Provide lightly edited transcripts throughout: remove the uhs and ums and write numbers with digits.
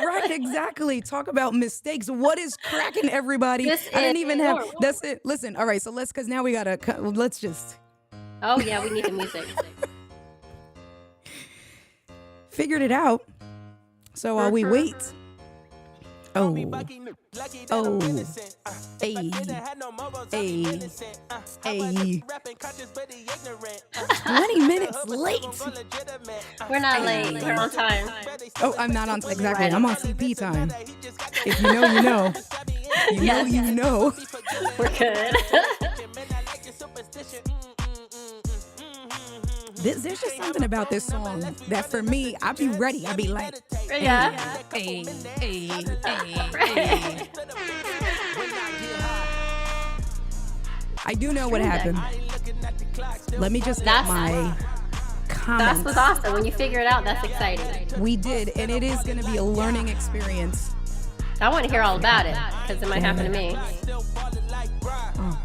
Right, exactly. Talk about mistakes. What is cracking, everybody? This I is didn't even have. normal. That's it. Listen. All right. So because now we gotta. Let's just Oh yeah, we need the music. figured it out. So while we wait. Oh. Oh. Hey. Hey. Hey. 20 minutes late. We're not late. We're on time. Oh, I'm not on. Exactly. Right I'm on on CP time. If you know, you know. You know, you know. We're good. There's just something about this song that for me, I'd be ready. I'd be like, Yeah. hey, hey, hey. I do know what happened. Let me just get my That's comments. what's awesome. When you figure it out, that's exciting. We did, and it is going to be a learning experience. I want to hear all about it because it might happen to me. Oh.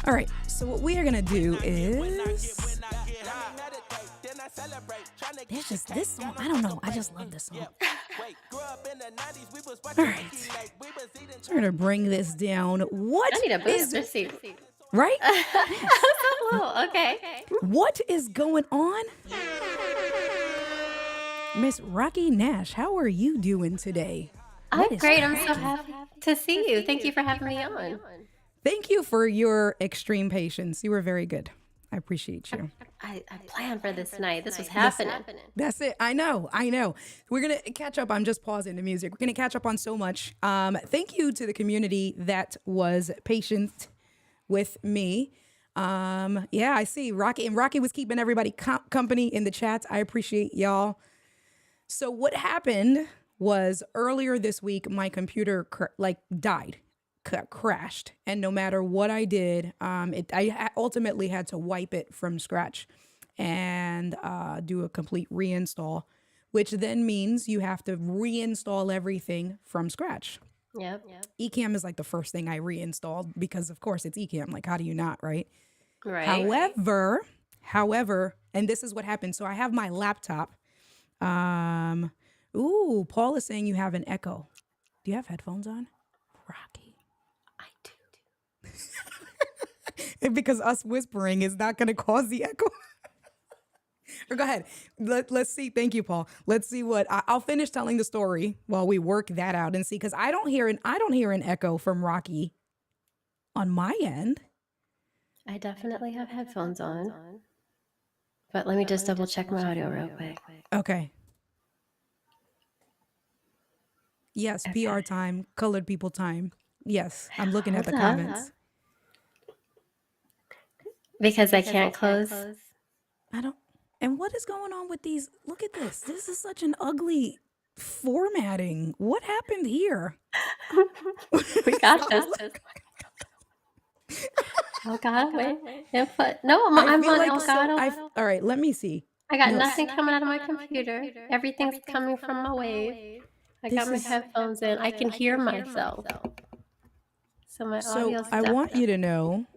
All right, so what we are going to do is... There's just this song. I don't know. I just love this song. All right. So we're going to bring this down. What I need a is booster seat. right? Okay. What is going on? Miss Rocky Nash, how are you doing today? I'm great. I'm so happy to see you. Thank you for having me on. Thank you for your extreme patience. You were very good. I appreciate you. I planned for this night. This was happening. That's it. I know. We're going to catch up. I'm just pausing the music. We're going to catch up on so much. Thank you to the community that was patient with me. Yeah, I see Rocky. And Rocky was keeping everybody company in the chats. I appreciate y'all. So what happened was earlier this week, my computer died. Crashed, and no matter what I did, I ultimately had to wipe it from scratch and do a complete reinstall, which then means you have to reinstall everything from scratch. Yep. Ecamm is like the first thing I reinstalled because, of course, it's Ecamm. Like, how do you not, right? Right. However, and this is what happened. So I have my laptop. Ooh, Paul is saying you have an echo. Do you have headphones on? Rocky. Because us whispering is not going to cause the echo. Or go ahead. Let's see. Thank you, Paul. Let's see what I'll finish telling the story while we work that out and see. Because I don't hear an echo from Rocky on my end. I definitely have headphones on. But let me just double check my audio real quick. Okay. Yes, PR time, colored people time. Yes, I'm looking at the comments. Because I can't close. I don't. And what is going on with these? Look at this. This is such an ugly formatting. What happened here? We got this. Oh God, wait. Input. No, I'm on Elgato. All right, let me see. I got nothing coming out of my computer. Everything's coming from my wave. I got my headphones in. I can hear myself. So my audio's I want you to know.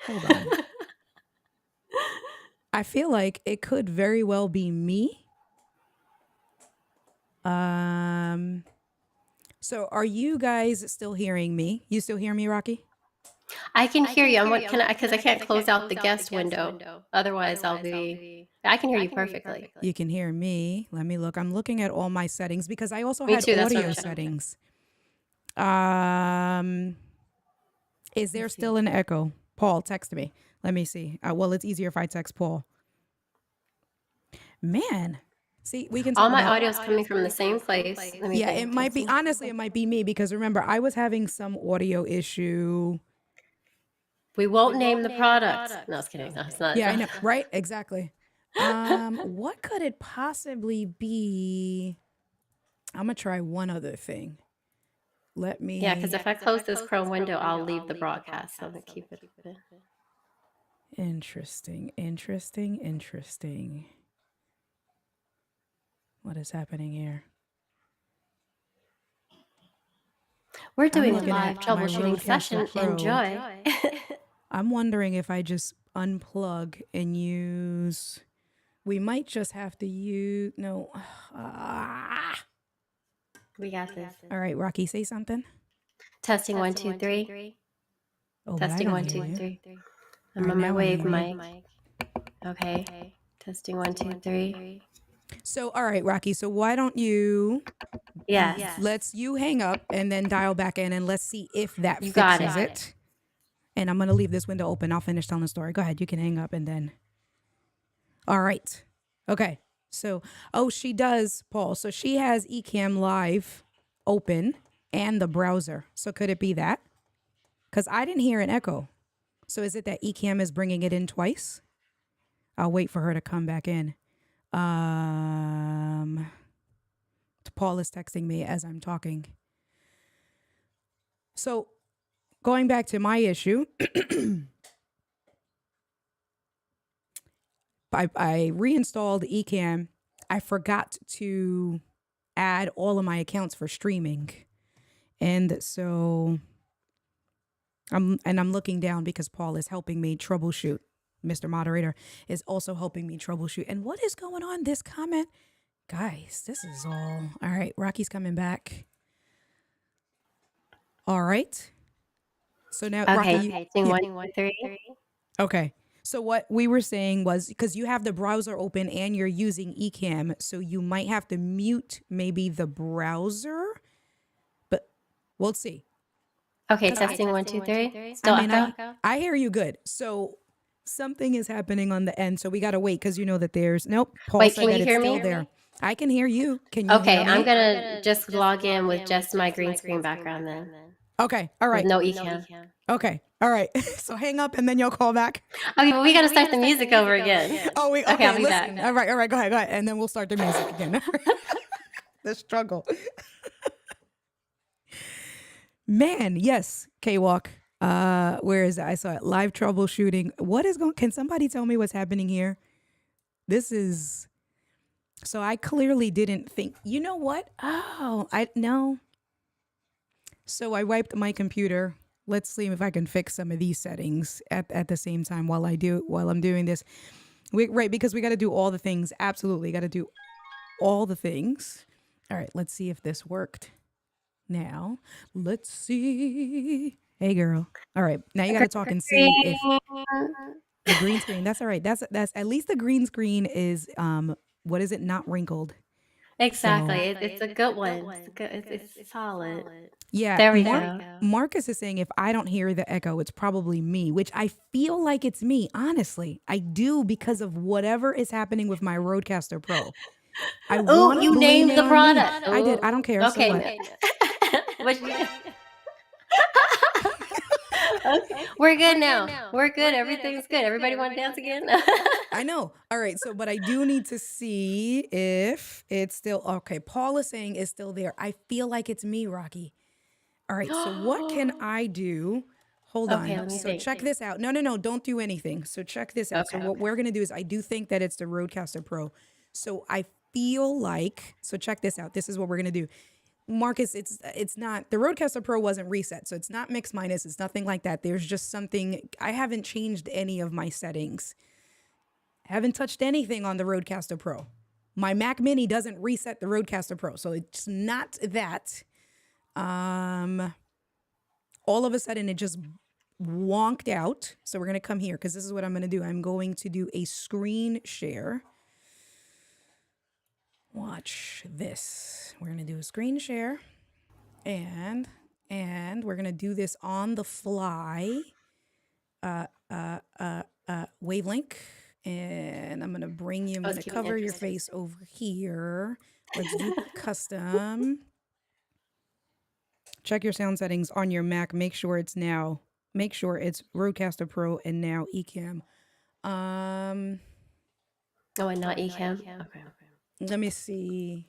Hold on. I feel like it could very well be me. So are you guys still hearing me? You still hear me, Rocky? I can hear you. Because I can't close out the guest window. Otherwise, I can hear you perfectly. You can hear me. Let me look. I'm looking at all my settings because I also had audio settings. Is there still an echo? Paul, text me. Let me see. Well, it's easier if I text Paul. Man. See, we can. All my audio is coming from the same place. Yeah, it might be. Honestly, it might be me because remember, I was having some audio issue. We won't name the product. No, I was kidding. No, it's not. Yeah, I know. Right? Exactly. What could it possibly be? I'm gonna try one other thing. Let me. Yeah, because if I close this Chrome window, I'll leave the broadcast. So I'm gonna keep it. Interesting. What is happening here? We're doing a live troubleshooting session. Enjoy. I'm wondering if I just unplug and use. We might just have to use. No. We got this. All right, Rocky, say something. Testing 1, 2, 3. Oh, but I Testing don't 1, hear 2, you. 3. All I'm right, on my now I wave hear you. mic. Okay. Testing 1, 2, 3. So, all right, Rocky. So why don't you Yes. let's you hang up and then dial back in and let's see if that You got fixes it. it. And I'm gonna leave this window open. I'll finish telling the story. Go ahead. You can hang up and then. All right. Okay. So, oh, she does, Paul. So she has Ecamm Live open and the browser. So could it be that? Because I didn't hear an echo. So is it that Ecamm is bringing it in twice? I'll wait for her to come back in. Paul is texting me as I'm talking. So going back to my issue, I reinstalled Ecamm. I forgot to add all of my accounts for streaming. And so I'm looking down because Paul is helping me troubleshoot. Mr. Moderator is also helping me troubleshoot. And what is going on? This comment? Guys, this is all right. Rocky's coming back. All right. So now, Okay. Rocky, Testing 1, 2, 3. okay. So what we were saying was because you have the browser open and you're using Ecamm, so you might have to mute maybe the browser, but we'll see. Okay. Testing 1, 2, 3. Still I mean, echo? I hear you good. So something is happening on the end, so we got to wait because you know that there's nope. Paul Wait, said can that you it's hear still me? there. I can hear you. Can you Okay, hear me? I'm gonna just log in with just my green screen background then. Okay. All right. With no Ecamm. Okay. All right. So hang up and then you'll call back. Okay, but we gotta start the music over again. Oh, wait. Okay, Okay. I'll be Listen. back. All right. All right. Go ahead. Go ahead. And then we'll start the music again. The struggle. Man. Yes. K-Walk. Where is it? I saw it. Live troubleshooting. What is going? Can somebody tell me what's happening here? This is. So I clearly didn't think. You know what? Oh, I no. So I wiped my computer. Let's see if I can fix some of these settings at the same time while I'm doing this. Right, because we got to do all the things. Absolutely, got to do all the things. All right, let's see if this worked. Now, let's see. Hey, girl. All right, now you got to talk and see if the green screen. That's all right. That's at least the green screen is what is it? Not wrinkled. Exactly. It's a good one. It's solid. Yeah, There we go. Marcus is saying if I don't hear the echo, it's probably me, which I feel like it's me. Honestly, I do because of whatever is happening with my Rodecaster Pro. Oh, you named the product. I did. I don't care. Okay. So what? Okay. We're good now. We're good. Everything's good. Everybody want to dance again? I know. All right. So, but I do need to see if it's still okay. Paul is saying it's still there. I feel like it's me, Rocky. All right. So what can I do? Hold on. Let me So think. check this out. No. Don't do anything. So check this out. Okay, So what we're going to do is I do think that it's the Rodecaster Pro. So I feel like, so check this out. This is what we're going to do. Marcus, it's not, the Rodecaster Pro wasn't reset. So it's not mix minus. It's nothing like that. There's just something, I haven't changed any of my settings. Haven't touched anything on the Rodecaster Pro. My Mac Mini doesn't reset the Rodecaster Pro. So it's not that. All of a sudden it just wonked out. So we're going to come here because this is what I'm going to do. I'm going to do a screen share. Watch this. We're going to do a screen share and we're going to do this on the fly. Wavelink. And I'm going to bring you, I'm going to cover your face over here. Let's do custom. Check your sound settings on your Mac. Make sure it's Rodecaster Pro and now Ecamm. Oh, and not Ecamm? Okay. Let me see.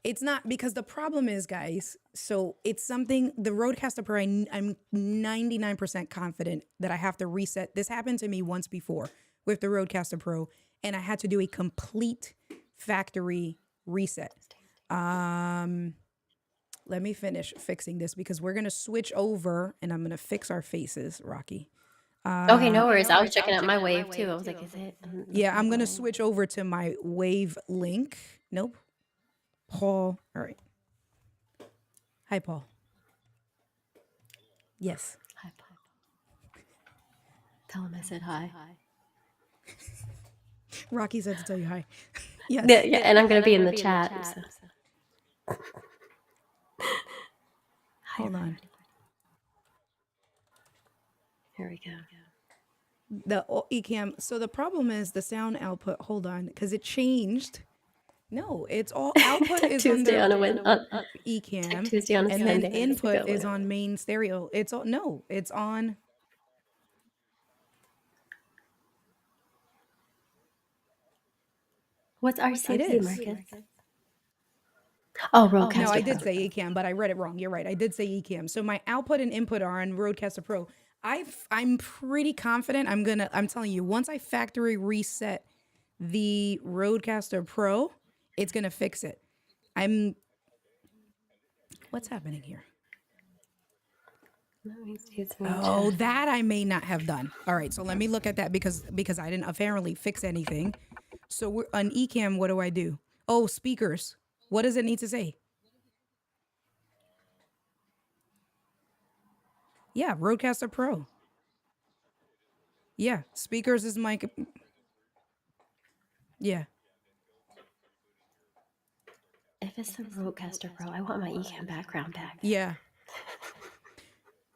It's not, because the problem is, guys, so it's something, the Rodecaster Pro, I'm 99% confident that I have to reset. This happened to me once before with the Rodecaster Pro, and I had to do a complete factory reset. Let me finish fixing this because we're going to switch over and I'm going to fix our faces, Rocky. Okay, no worries. I was checking out my wave too. I was like, is it? Yeah, I'm going to switch over to my wave link. Nope. Paul. All right. Hi, Paul. Yes. Hi, Paul. Tell him I said hi. Rocky said to tell you hi. Yes. Yeah, and I'm going to be in the chat. So. Hold on. Here we go. The Ecamm. So the problem is the sound output. Hold on, because it changed. No, it's all output is Tuesday under on a Ecamm, Tuesday on a and then Sunday. input is on main stereo. It's all no, it's on. What's RCC, It is. Marcus? Oh, Rodecaster. No, I did say Ecamm, but I read it wrong. You're right. I did say Ecamm. So my output and input are on Rodecaster Pro. I'm pretty confident. I'm telling you, once I factory reset the Rodecaster Pro, it's gonna fix it. What's happening here? Oh, that I may not have done. All right, so let me look at that because I didn't apparently fix anything. So we're on Ecamm. What do I do? Oh, speakers. What does it need to say? Yeah, Rodecaster Pro. Yeah, speakers is my. Yeah. If it's the Rodecaster Pro, I want my Ecamm background back. Yeah.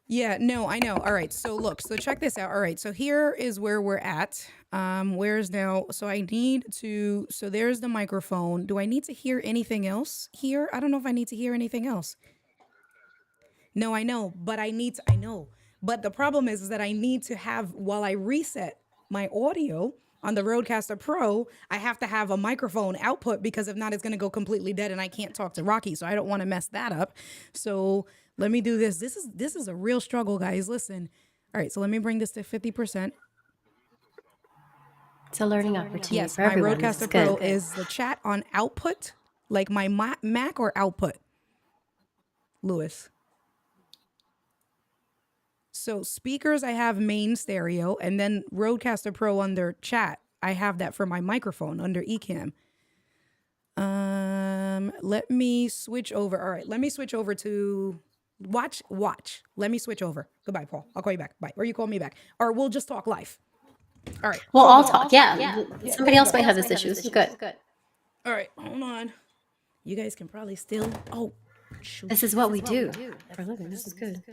Yeah, no, I know. All right, so look, so check this out. All right, so here is where we're at. Where's now? So I need to. So there's the microphone. Do I need to hear anything else here? I don't know if I need to hear anything else. No, I know, but I know. But the problem is that I need to have, while I reset my audio on the Rodecaster Pro, I have to have a microphone output because if not, it's going to go completely dead and I can't talk to Rocky. So I don't want to mess that up. So let me do this. This is a real struggle, guys. Listen. All right, so let me bring this to 50%. It's a learning opportunity Yes, for my everyone. Rodecaster Pro is the chat on output, like my Mac or output, Lewis. So speakers, I have main stereo, and then Rodecaster Pro under chat. I have that for my microphone under Ecamm. Let me switch over. All right, let me switch over to watch. Let me switch over. Goodbye, Paul. I'll call you back. Bye. Or you call me back. Or we'll just talk live. All right. Well, I'll talk. Yeah. Somebody else might have this issue. This is good. All right, hold on. You guys can probably still. Oh, shoot. This is what we do for a living. This is good.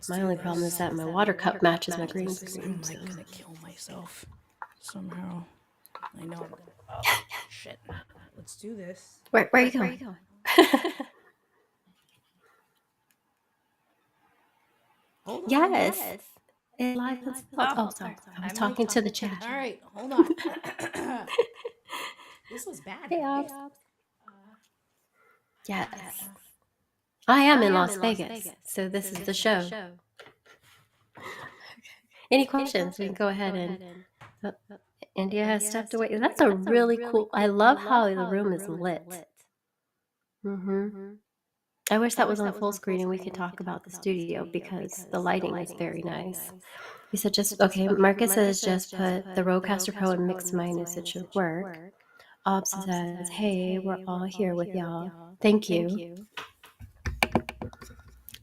My only problem is that my water cup matches my green screen. I'm like gonna kill myself somehow. I know I'm gonna. Oh, shit. Let's do this. Where are you going? Yes. Live. Oh, sorry. I was talking to the chat. All right, hold on. This was bad. Hey, Ops. Yes. I am in Las Vegas, so this is the show. Any questions? We can go ahead and. India has stepped away. That's a really cool. I love how the room is lit. I wish that was on full screen and we could talk about the studio because the lighting is very nice. He said just, okay, Marcus says just put the Rodecaster Pro and mix minus, it should work. Ops says, hey, we're all here with y'all. Thank you.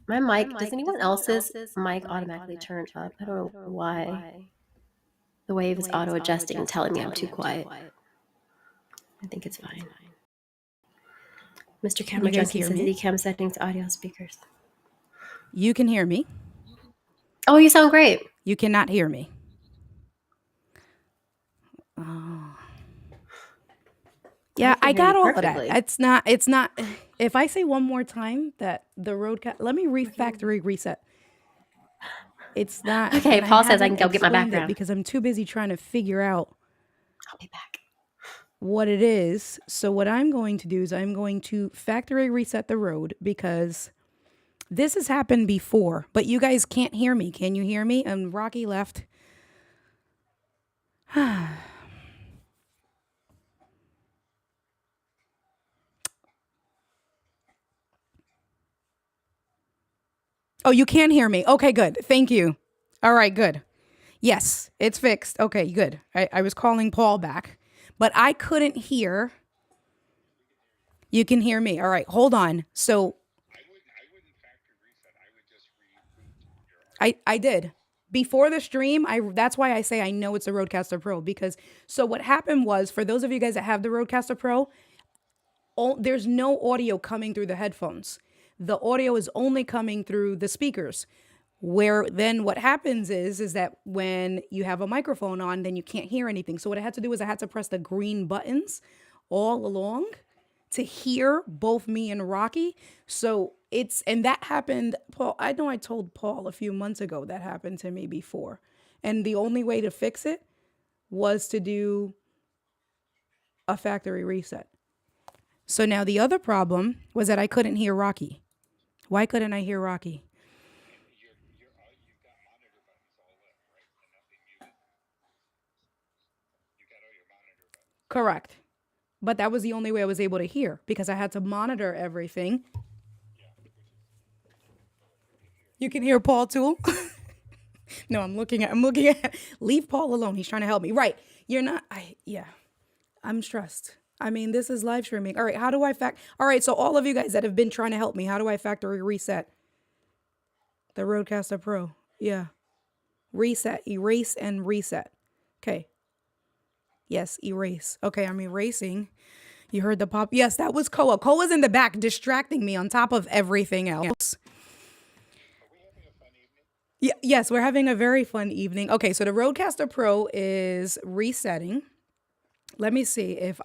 My mic, does anyone else's mic automatically turn up? I don't know why. The wave is auto-adjusting and telling me I'm too quiet. I think it's fine. Mr. Camera Junkie says Ecamm settings, audio speakers. You can hear me. Oh, you sound great. You cannot hear me. Oh. Yeah, I got all of that. It's not. If I say one more time that the Rodecaster, let me refactory reset. It's not. Okay, Paul says I can go get my background. Because I'm too busy trying to figure out. I'll be back. What it is. So what I'm going to do is I'm going to factory reset the Rode because this has happened before, but you guys can't hear me. Can you hear me? And Rocky left. Oh, you can hear me. Okay, good. Thank you. All right, good. Yes, it's fixed. Okay, good. I was calling Paul back, but I couldn't hear. You can hear me. All right, hold on. So I did. Before the stream, that's why I say I know it's a Rodecaster Pro, because so what happened was, for those of you guys that have the Rodecaster Pro, there's no audio coming through the headphones. The audio is only coming through the speakers. Where then what happens is that when you have a microphone on, then you can't hear anything. So what I had to do is I had to press the green buttons all along to hear both me and Rocky. So and that happened, Paul, I know I told Paul a few months ago that happened to me before. And the only way to fix it was to do a factory reset. So now the other problem was that I couldn't hear Rocky. Why couldn't I hear Rocky? Correct. But that was the only way I was able to hear, because I had to monitor everything. You can hear Paul too? No, I'm looking at, leave Paul alone. He's trying to help me. Right. You're not, I'm stressed. I mean, this is live streaming. All right. How do I all right. So all of you guys that have been trying to help me, how do I factory reset the Rodecaster Pro? Yeah. Reset, erase, and reset. Okay. Yes, erase. Okay, I'm erasing. You heard the pop. Yes, that was Koa. Koa's in the back distracting me on top of everything else. Yeah, yes, we're having a very fun evening. Okay, so the Rodecaster Pro is resetting. Let me see if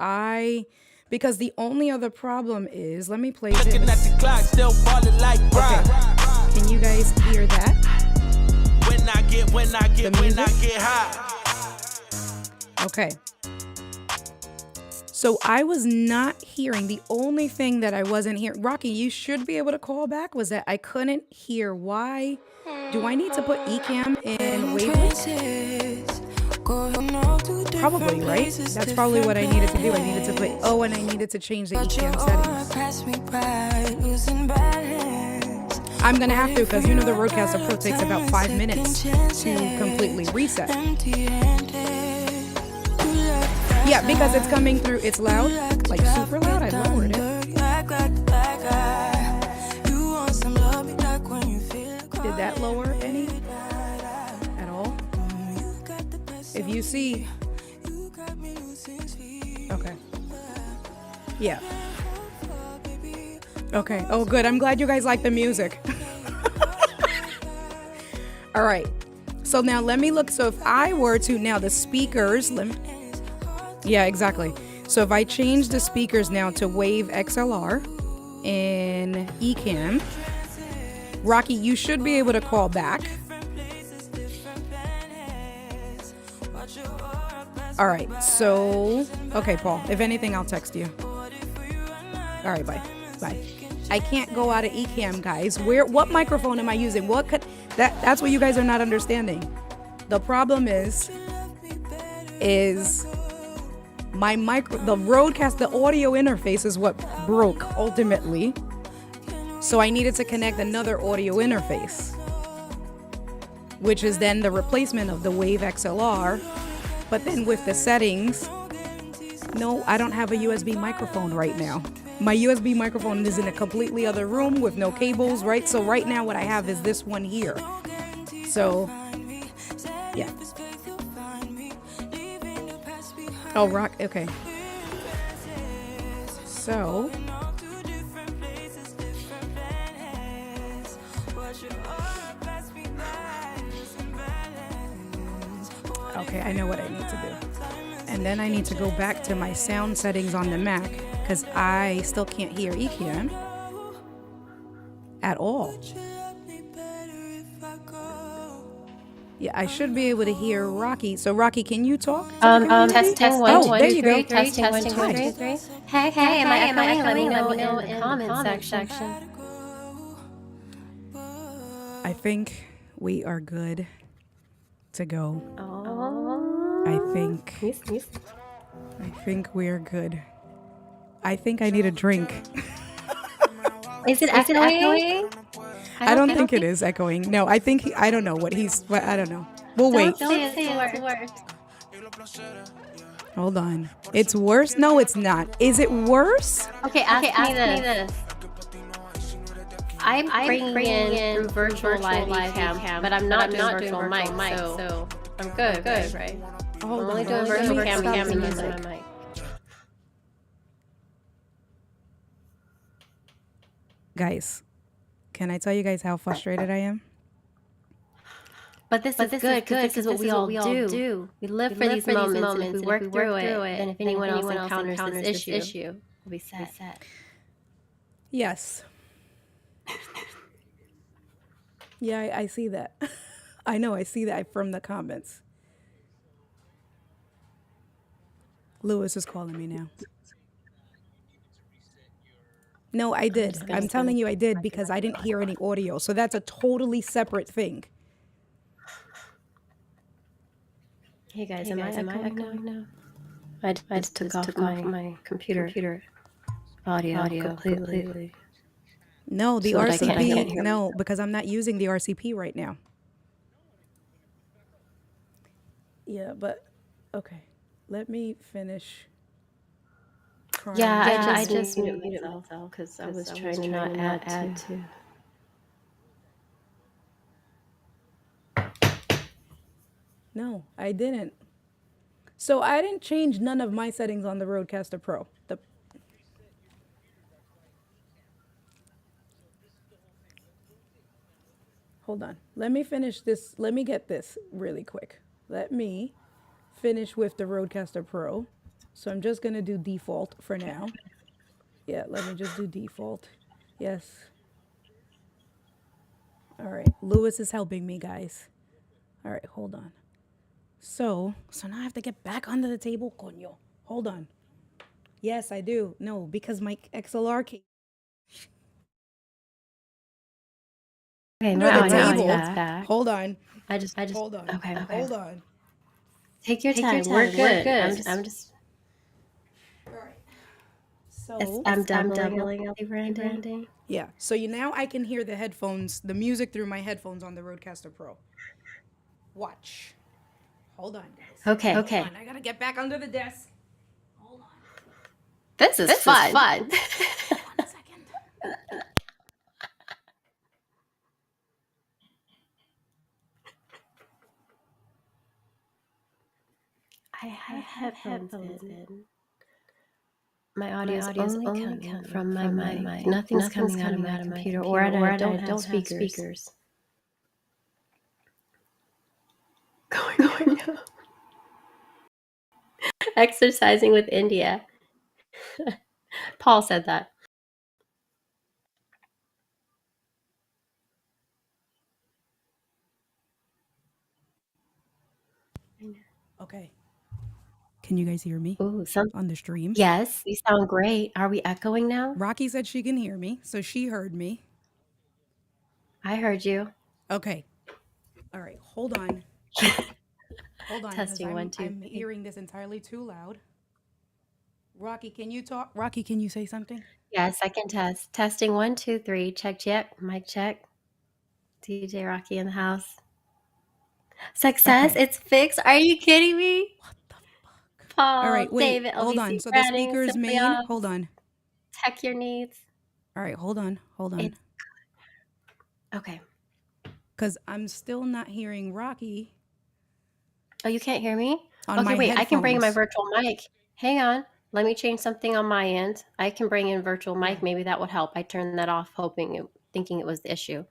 because the only other problem is, let me play this. Looking at the clock, still falling like okay. Can you guys hear that? When I get high. Okay. So I was not hearing, the only thing that I wasn't hearing, Rocky, you should be able to call back, was that I couldn't hear. Why? Do I need to put eCam in wavelength? Probably, right? That's probably what I needed to do. I needed to put, and I needed to change the eCam settings. I'm going to have to, because the Rodecaster Pro takes about 5 minutes to completely reset. Yeah, because it's coming through, it's loud, like super loud. I lowered it. Did that lower any at all? If you see, okay. Yeah. Okay. Oh, good. I'm glad you guys like the music. All right. So now let me look. So if I were to, now the speakers, yeah, exactly. So if I change the speakers now to Wave XLR in eCam, Rocky, you should be able to call back. All right. So, okay, Paul, if anything, I'll text you. All right, bye. Bye. I can't go out of eCam, guys. What microphone am I using? That's what you guys are not understanding. The problem is my the Rodecaster, the audio interface is what broke ultimately. So I needed to connect another audio interface, which is then the replacement of the Wave XLR. But then with the settings, no, I don't have a USB microphone right now. My USB microphone is in a completely other room with no cables, right? So right now what I have is this one here. So, yeah. Oh, rock. Okay. So. Okay, I know what I need to do. And then I need to go back to my sound settings on the Mac, because I still can't hear eCam at all. Yeah, I should be able to hear Rocky. So Rocky, can you talk? Testing 1, 2, 3, there you go. testing 1, 2, 3. Hey, am I echoing? Let me know in the comments section. I think we are good to go. I think we're good. I think I need a drink. Is it echoing? I don't think it is echoing. No, I think I don't know what I don't know. We'll wait. Don't say it's the word. Hold on. It's worse? No, it's not. Is it worse? Okay, ask me this. I'm bringing in through virtual live cam, but I'm not doing virtual mic, so I'm good, right? I'm Hold only on. doing Let virtual me cam stop and the using music. my mic. Guys, can I tell you guys how frustrated I am? But this is good because this is what we all do. We live for these moments, and if we work through it, then if anyone else encounters this issue, we'll be set. Yes. Yeah, I see that. I know, I see that from the comments. Lewis is calling me now. No, I did. I'm telling you I did because I didn't hear any audio. So that's a totally separate thing. Hey guys, am I echoing now? I just took off my computer audio completely. No, the So that I RCP. can't hear No, because I'm not using the RCP right now. Yeah, but okay. Let me finish. Yeah, I just muted myself because I was trying to not add to. No, I didn't. So I didn't change none of my settings on the Rodecaster Pro. Hold on. Let me finish this. Let me get this really quick. Let me finish with the Rodecaster Pro. So I'm just going to do default for now. Yeah, let me just do default. Yes. All right. Lewis is helping me, guys. All right, hold on. So now I have to get back under the table, coño. Hold on. Yes, I do. No, because my XLR came Okay, under the table. back. Hold on. I just. Hold on. Okay. Hold on. Take your time. We're good. I'm just. All right. So I'm doubling up the branding. yeah. So now I can hear the headphones, the music through my headphones on the Rodecaster Pro. Watch. Hold on, guys. Okay. Hold on. I gotta get back under the desk. Hold on. This is fun. Hold on a second. I have headphones in. My audio is only coming from my mic. Nothing's coming out of my computer, or I don't have speakers. Going up. Exercising with India. Paul said that. Okay. Can you guys hear me Ooh, on the stream? yes, you sound great. Are we echoing now? Rocky said she can hear me, so she heard me. I heard you. Okay. All right. Hold on. Hold on. 'Cause Testing 1, 2. I'm hearing this entirely too loud. Rocky, can you talk? Rocky, can you say something? Yes, I can test. Testing 1, 2, 3. Check. Mic check. DJ Rocky in the house. Success. Okay. It's fixed. Are you kidding me? What the fuck? Paul, All right, wait. David, Hold LBC on. So the branding, speaker is Simply main. Ops, Hold on. Tech your needs. All right, hold on. It's okay. Because I'm still not hearing Rocky Oh, you can't hear me? on Okay, my wait. I can bring in my headphones. virtual mic. Hang on. Let me change something on my end. I can bring in virtual mic. Yeah. Maybe that would help. I turned that off, thinking it was the issue.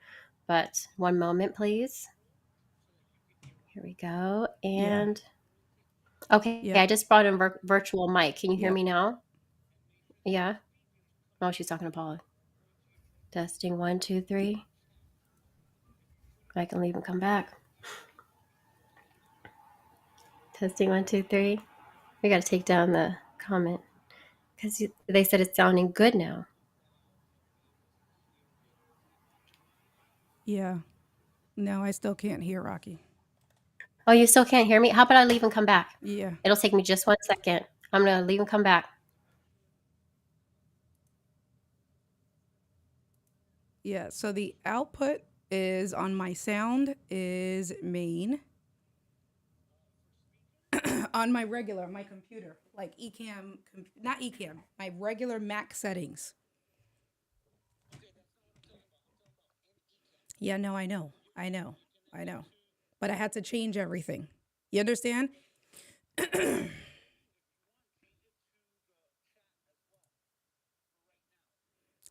But one moment, please. Here we go. And okay, Yep. I just brought in virtual mic. Can you hear Yep. me now? Yeah. Oh, she's talking to Paula. Testing 1, 2, 3. I can leave and come back. Testing 1, 2, 3. We got to take down the comment because they said it's sounding good now. Yeah. No, I still can't hear Rocky. Oh, you still can't hear me? How about I leave and come back? Yeah. It'll take me just 1 second. I'm going to leave and come back. Yeah. So the output is on my sound is main. on my regular, my computer, like Ecamm, not Ecamm, my regular Mac settings. Yeah, no, I know, I know, I know, but I had to change everything. You understand?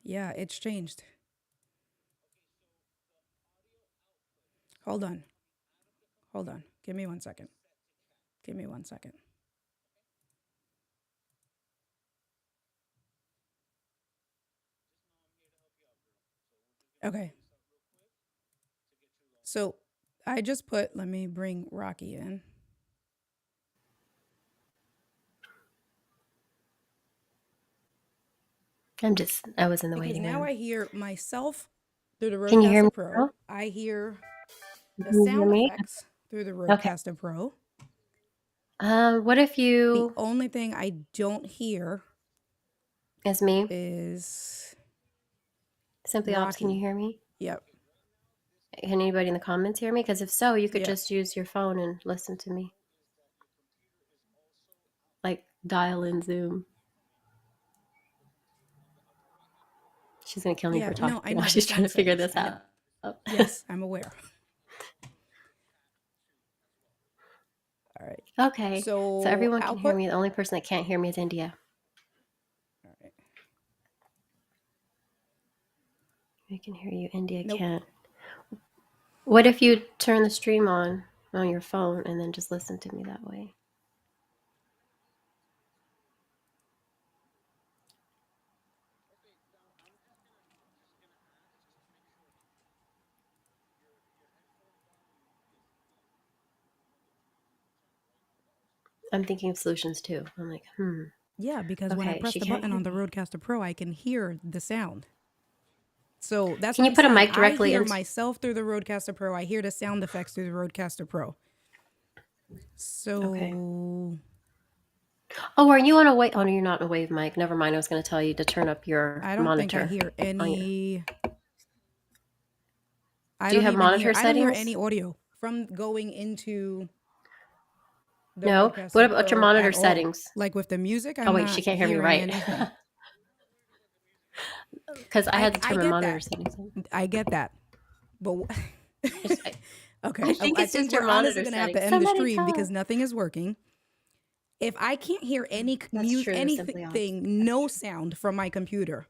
Yeah, it's changed. Hold on, hold on. Give me 1 second. Give me 1 second. Okay, so I just put. Let me bring Rocky in. I was in the Because waiting now room. I hear myself through the Can you hear me Rodecaster Pro. now? I hear the Can you hear sound me? effects through the Okay. Rodecaster Pro. What if The you, only thing I don't hear as me, is Simply Ops, can you Rocky. hear me? Yep. Can anybody in the comments hear me? Because if so, you could Yep. just use your phone and listen to me. Like dial in Zoom. She's going to kill me Yeah. for No, I talking while know the she's trying sound to figure settings. this I know. out. Yes, I'm aware. All right. Okay. So So everyone can hear output. me. The only person that can't hear me is India. All right. I can hear you. India Nope. can't. What if you turn the stream on your phone and then just listen to me that way? I'm thinking of solutions too. I'm like, Yeah, because when I okay, press she the can't button hear on the me. Rodecaster Pro, I can hear the sound. So that's Can what you I'm put a saying. mic I directly hear into? myself through the Rodecaster Pro. I hear the sound effects through the Rodecaster Pro. Okay. So Oh, are you on a wave? Oh, no, you're not on a wave mic. Never mind. I was going to tell you to turn up your I don't think I monitor. hear On your. any. Do you have monitor I don't hear settings? any audio from going into the No. What Rodecaster about your Pro monitor at all. settings? Like with the music, Oh I'm wait, she not can't hear me hearing right. anything. Because I had to I turn my get monitor that. settings on. I get that. But I okay, think I it's think just your we're honestly monitor gonna have settings. to end the Somebody stream tell because us. nothing is working. If I can't hear any That's music, true. Simply Ops. anything, no sound from my computer,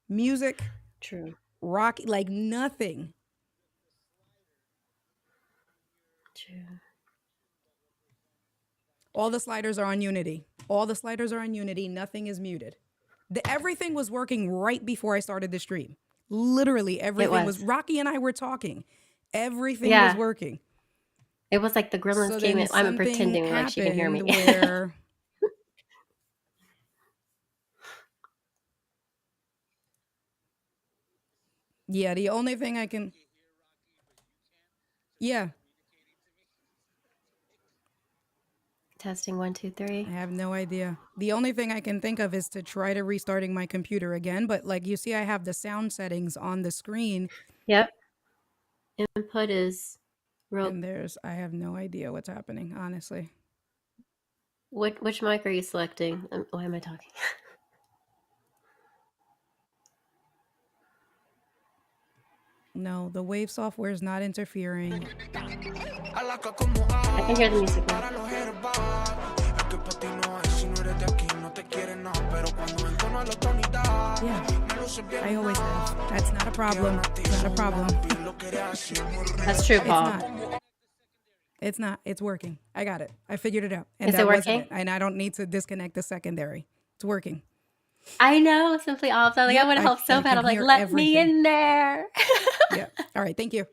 music, True. rock, like nothing. True. All the sliders are on Unity. All the sliders are on Unity. Nothing is muted. Everything was working right before I started the stream. Literally It everything was. was. Rocky and I were talking. Everything was Yeah. working. It was like the gremlins So came then in. I'm something pretending like she can hear me. happened where, yeah, the only thing I can, yeah, Testing 1, 2, 3. I have no idea. The only thing I can think of is to try to restarting my computer again. But like you see, I have the sound settings on the screen. Yep. Input is real. And I have no idea what's happening, honestly. Which mic are you selecting? Why am I talking? No, the Wave software is not interfering. I can hear the music now. Yeah, I always have. That's not a problem. It's not a problem. That's true, It's Paul. not. It's not. It's working. I got it. I figured it out. And Is it that wasn't working? it. And I don't need to disconnect the secondary. It's working. I know, Simply Ops. I'm like, I Yep, want to help so I bad. can I'm like, hear let me everything. in there. Yeah. All right. Thank you.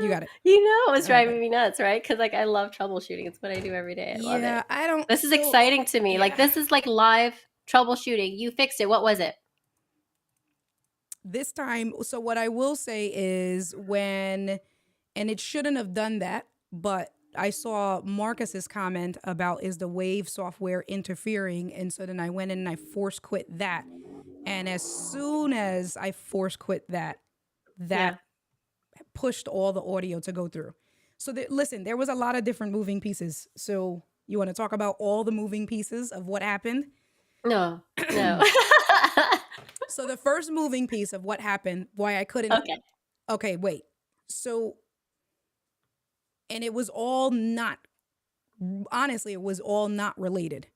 You got it. You know, it was All right, driving bye. me nuts, right? Because like I love troubleshooting. It's what I do every day. I love Yeah, it. I don't. This is so, exciting to me. yeah. Like this is like live troubleshooting. You fixed it. What was it? This time, so what I will say is when, and it shouldn't have done that, but I saw Marcus's comment about is the Wave software interfering, and so then I went in and I force quit that, and as soon as I force quit that Yeah. pushed all the audio to go through. So listen, there was a lot of different moving pieces. So you want to talk about all the moving pieces of what happened? No, no. So the first moving piece of what happened, why I couldn't. Okay. Okay, wait. So, and it was all not, honestly, it was all not related.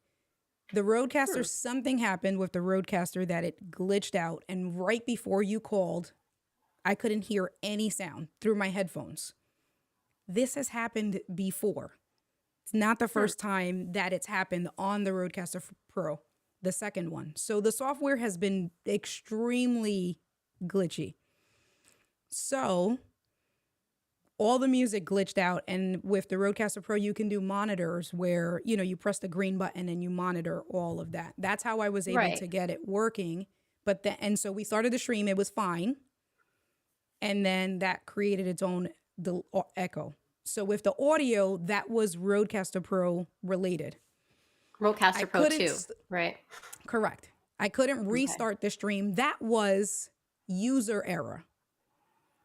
The Roadcaster, something happened with the Roadcaster that it glitched out. And right before you called, I couldn't hear any sound through my headphones. This has happened before. It's not the first time that it's happened on the Roadcaster Pro, the second one. So the software has been extremely glitchy. So all the music glitched out, and with the Roadcaster Pro you can do monitors where, you know, you press the green button and you monitor all of that. That's how I was able Right. to get it working. But then, and so we started the stream, it was fine. And then that created its own echo. So with the audio, that was Roadcaster Pro related. I Roadcaster Pro 2, couldn't, right? correct. I couldn't Okay. restart the stream. That was user error.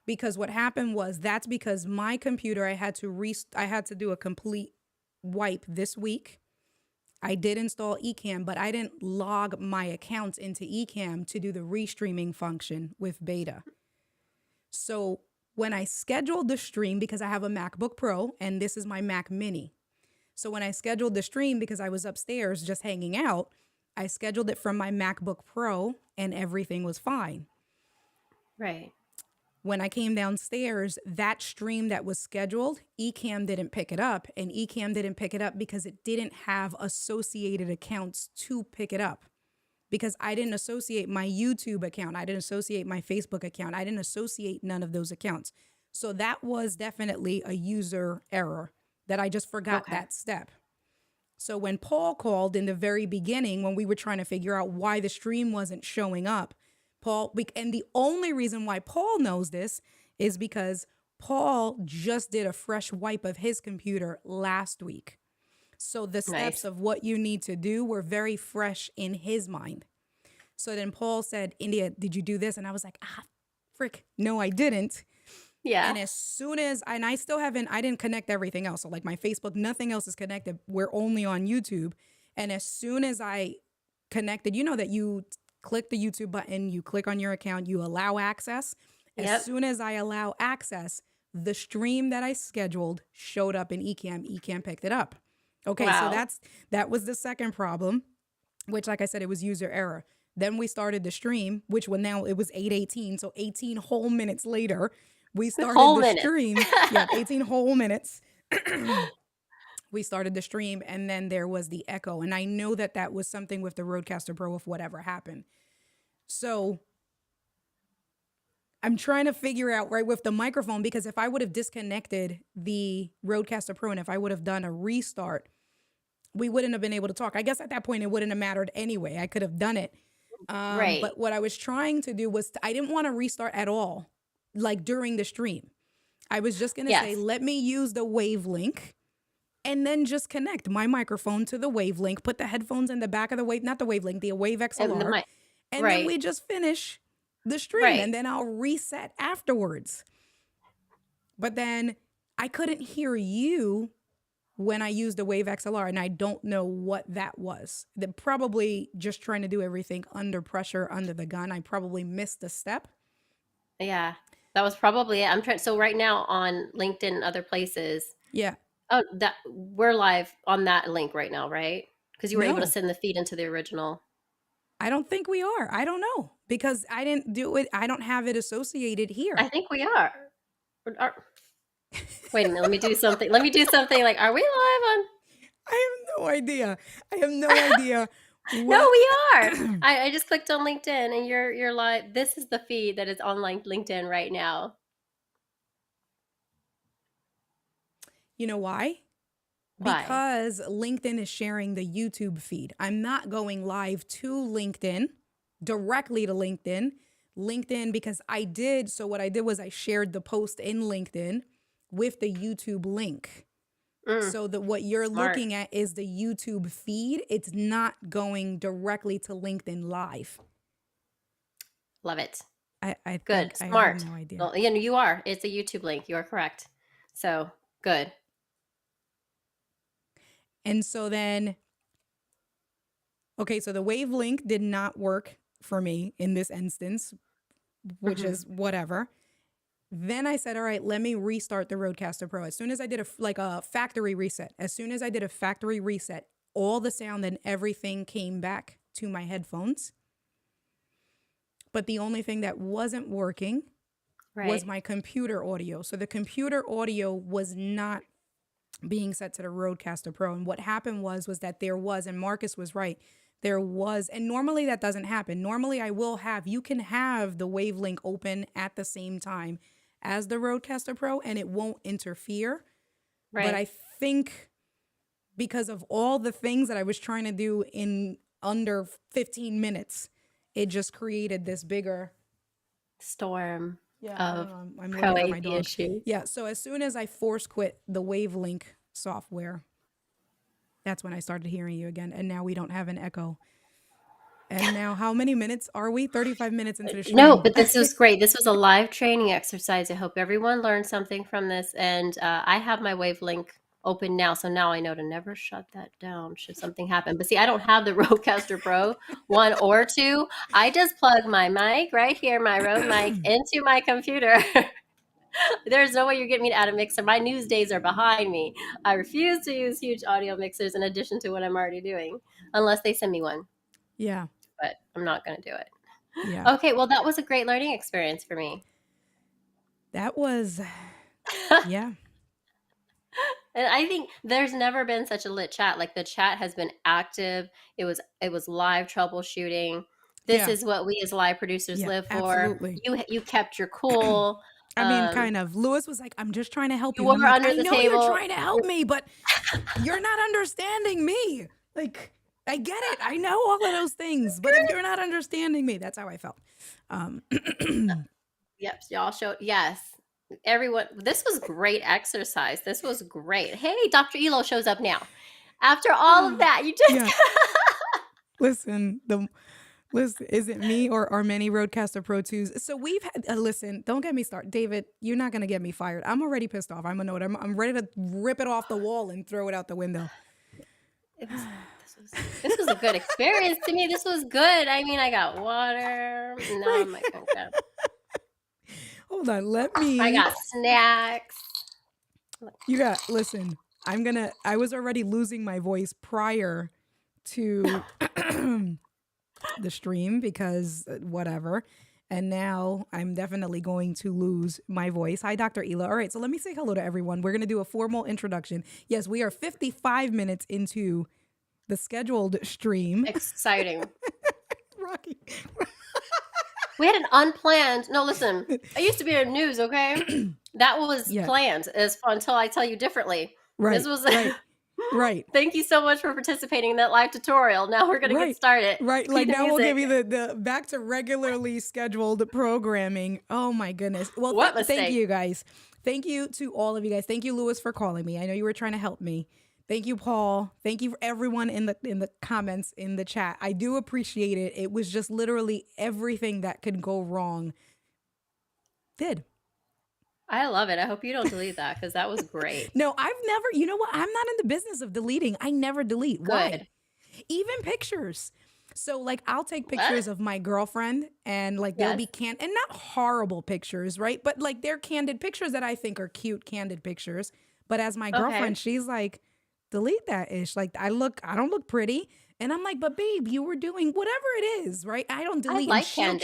Because what happened was, that's because my computer, I had to do a complete wipe this week. I did install Ecamm, but I didn't log my accounts into Ecamm to do the restreaming function with beta. So when I scheduled the stream, because I have a MacBook Pro and this is my Mac Mini. So when I scheduled the stream, because I was upstairs just hanging out, I scheduled it from my MacBook Pro and everything was fine. Right. When I came downstairs, that stream that was scheduled, Ecamm didn't pick it up. And Ecamm didn't pick it up because it didn't have associated accounts to pick it up. Because I didn't associate my YouTube account. I didn't associate my Facebook account. I didn't associate none of those accounts. So that was definitely a user error that I just forgot that step. So when Paul called in the very beginning, when we were trying to figure out why the stream wasn't showing up, and the only reason why Paul knows this is because Paul just did a fresh wipe of his computer last week. So the steps of what you need to do were very fresh in his mind. So then Paul said, India, did you do this? And I was like, frick, no, I didn't. Yeah. And as soon as, and I didn't connect everything else. So like my Facebook, nothing else is connected. We're only on YouTube. And as soon as I connected, you know that you click the YouTube button, you click on your account, you allow access. As soon as I allow access, the stream that I scheduled showed up in Ecamm. Ecamm picked it up. Okay, so that was the second problem, which, like I said, it was user error. Then we started the stream, which now it was 8:18, so 18 whole minutes later, we started the stream. Yeah, 18 whole minutes. We started the stream, and then there was the echo. And I know that that was something with the Roadcaster Pro if whatever happened. So I'm trying to figure out, right, with the microphone, because if I would have disconnected the Roadcaster Pro and if I would have done a restart, we wouldn't have been able to talk. I guess at that point, it wouldn't have mattered anyway. I could have done it. But what I was trying to do was, I didn't want to restart at all, like during the stream. I was just going to say, let me use the wave link and then just connect my microphone to the wave link, put the headphones in the back of the wave, not the wave link, the wave XLR. And then we just finish the stream and then I'll reset afterwards. But then I couldn't hear you when I used the Wave XLR, and I don't know what that was. They're probably just trying to do everything under pressure, under the gun. I probably missed a step. Yeah, that was probably it. So right now on LinkedIn and other places. Yeah. Oh, that we're live on that link right now, right? Because you were able to send the feed into the original. I don't think we are. I don't know, because I didn't do it. I don't have it associated here. I think we are. Wait a minute. Let me do something. Like, are we live on? I have no idea. No, we are. I just clicked on LinkedIn and you're live. This is the feed that is on LinkedIn right now. You know why? Because LinkedIn is sharing the YouTube feed. I'm not going live to LinkedIn, directly to LinkedIn, because so what I did was I shared the post in LinkedIn with the YouTube link. So that what you're looking at is the YouTube feed. It's not going directly to LinkedIn live. Love it. I Good. think Smart. I have no idea. Well, you are. It's a YouTube link. You are correct. So Good. And so then, okay, so the wave link did not work for me in this instance, which is whatever. Then I said, all right, let me restart the Rodecaster Pro. As soon as I did a factory reset, all the sound and everything came back to my headphones. But the only thing that wasn't working was my computer audio. So the computer audio was not being set to the Rodecaster Pro. And what happened was that there was, and Marcus was right, there was, and normally that doesn't happen. Normally you can have the Wavelink open at the same time as the Rodecaster Pro and it won't interfere. Right. But I think because of all the things that I was trying to do in under 15 minutes, it just created this bigger storm of I'm Pro looking at my AV dog. issues. Yeah, so as soon as I force quit the Wavelink software, that's when I started hearing you again. And now we don't have an echo. And now how many minutes are we? 35 minutes into the stream. No, but this was great. This was a live training exercise. I hope everyone learned something from this. And I have my Wavelink open now. So now I know to never shut that down should something happen. But see, I don't have the Rodecaster Pro 1 or 2. I just plug my mic right here, my Rode mic, into my computer. There's no way you're getting me to add a mixer. My news days are behind me. I refuse to use huge audio mixers in addition to what I'm already doing, unless they send me one. Yeah. But I'm not going to do it. Yeah. Okay, well, that was a great learning experience for me. That was, yeah. And I think there's never been such a lit chat. Like the chat has been active. It was live troubleshooting. This is what we as live producers live for. Absolutely. You kept your cool. I mean, kind of. Lewis was like, I'm just trying to help you. You were I'm like, under the I know table. you're trying to help me, but you're not understanding me. Like, I get it. I know all of those things, but if you're not understanding me, that's how I felt. Yep, y'all showed. Yes. Everyone, this was great exercise. This was great. Hey, Dr. Elo shows up now. After all of that, you just... Listen, is it me or are many Rodecaster Pro 2s? So we've had, listen, don't get me started. David, you're not going to get me fired. I'm already pissed off. I'm ready to rip it off the wall and throw it out the window. This was a good experience to me. This was good. I mean, I got water. No, I'm like, okay. Hold on, I got snacks. Listen, I was already losing my voice prior to the stream because whatever. And now I'm definitely going to lose my voice. Hi, Dr. Ela. All right, so let me say hello to everyone. We're going to do a formal introduction. Yes, we are 55 minutes into the scheduled stream. Exciting. Rocky. We had an unplanned. No, listen. I used to be in news. Okay, that was planned. Until I tell you differently. Right. This was right. Thank you so much for participating in that live tutorial. Now we're gonna get started. Right. Like now we'll give you the back to regularly scheduled programming. Oh my goodness. Well, thank you guys. Thank you to all of you guys. Thank you, Lewis, for calling me. I know you were trying to help me. Thank you, Paul. Thank you for everyone in the comments in the chat. I do appreciate it. It was just literally everything that could go wrong did. I love it. I hope you don't delete that because that was great. No, I've never, you know what? I'm not in the business of deleting. I never delete. Good. Why? Even pictures. So like I'll take pictures of my girlfriend and like they'll be and not horrible pictures, right? But like they're candid pictures that I think are cute, candid pictures. But as my girlfriend, she's like, delete that ish. Like I don't look pretty. And I'm like, but babe, you were doing whatever it is, right? I don't delete. I like and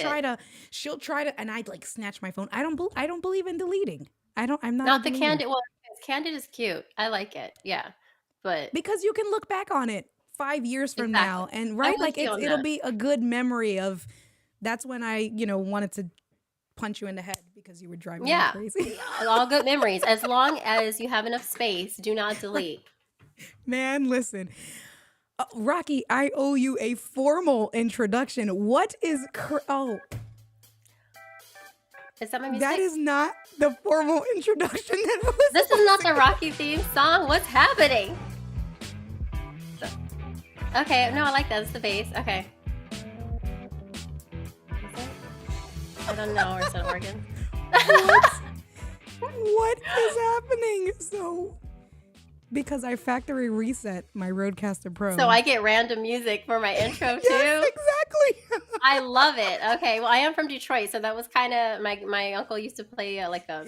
she'll try to, and I'd like snatch my phone. I don't believe in deleting. I'm not the candid one. Candid is cute. I like it. Yeah. But because you can look back on it 5 years from now and like it'll be a good memory of that's when I, wanted to punch you in the head because you were driving me crazy. All good memories. As long as you have enough space, do not delete. Man, listen. Rocky, I owe you a formal introduction. What is Is that my music? That is not the formal introduction. This is not the Rocky theme song. What's happening? Okay, no, I like that. It's the bass. Okay. Is it? I don't know. Or is it organ? What is happening? So, because I factory reset my Rodecaster Pro. So I get random music for my intro too. Yes, exactly. I love it. Okay, well, I am from Detroit, so that was kind of my uncle used to play like a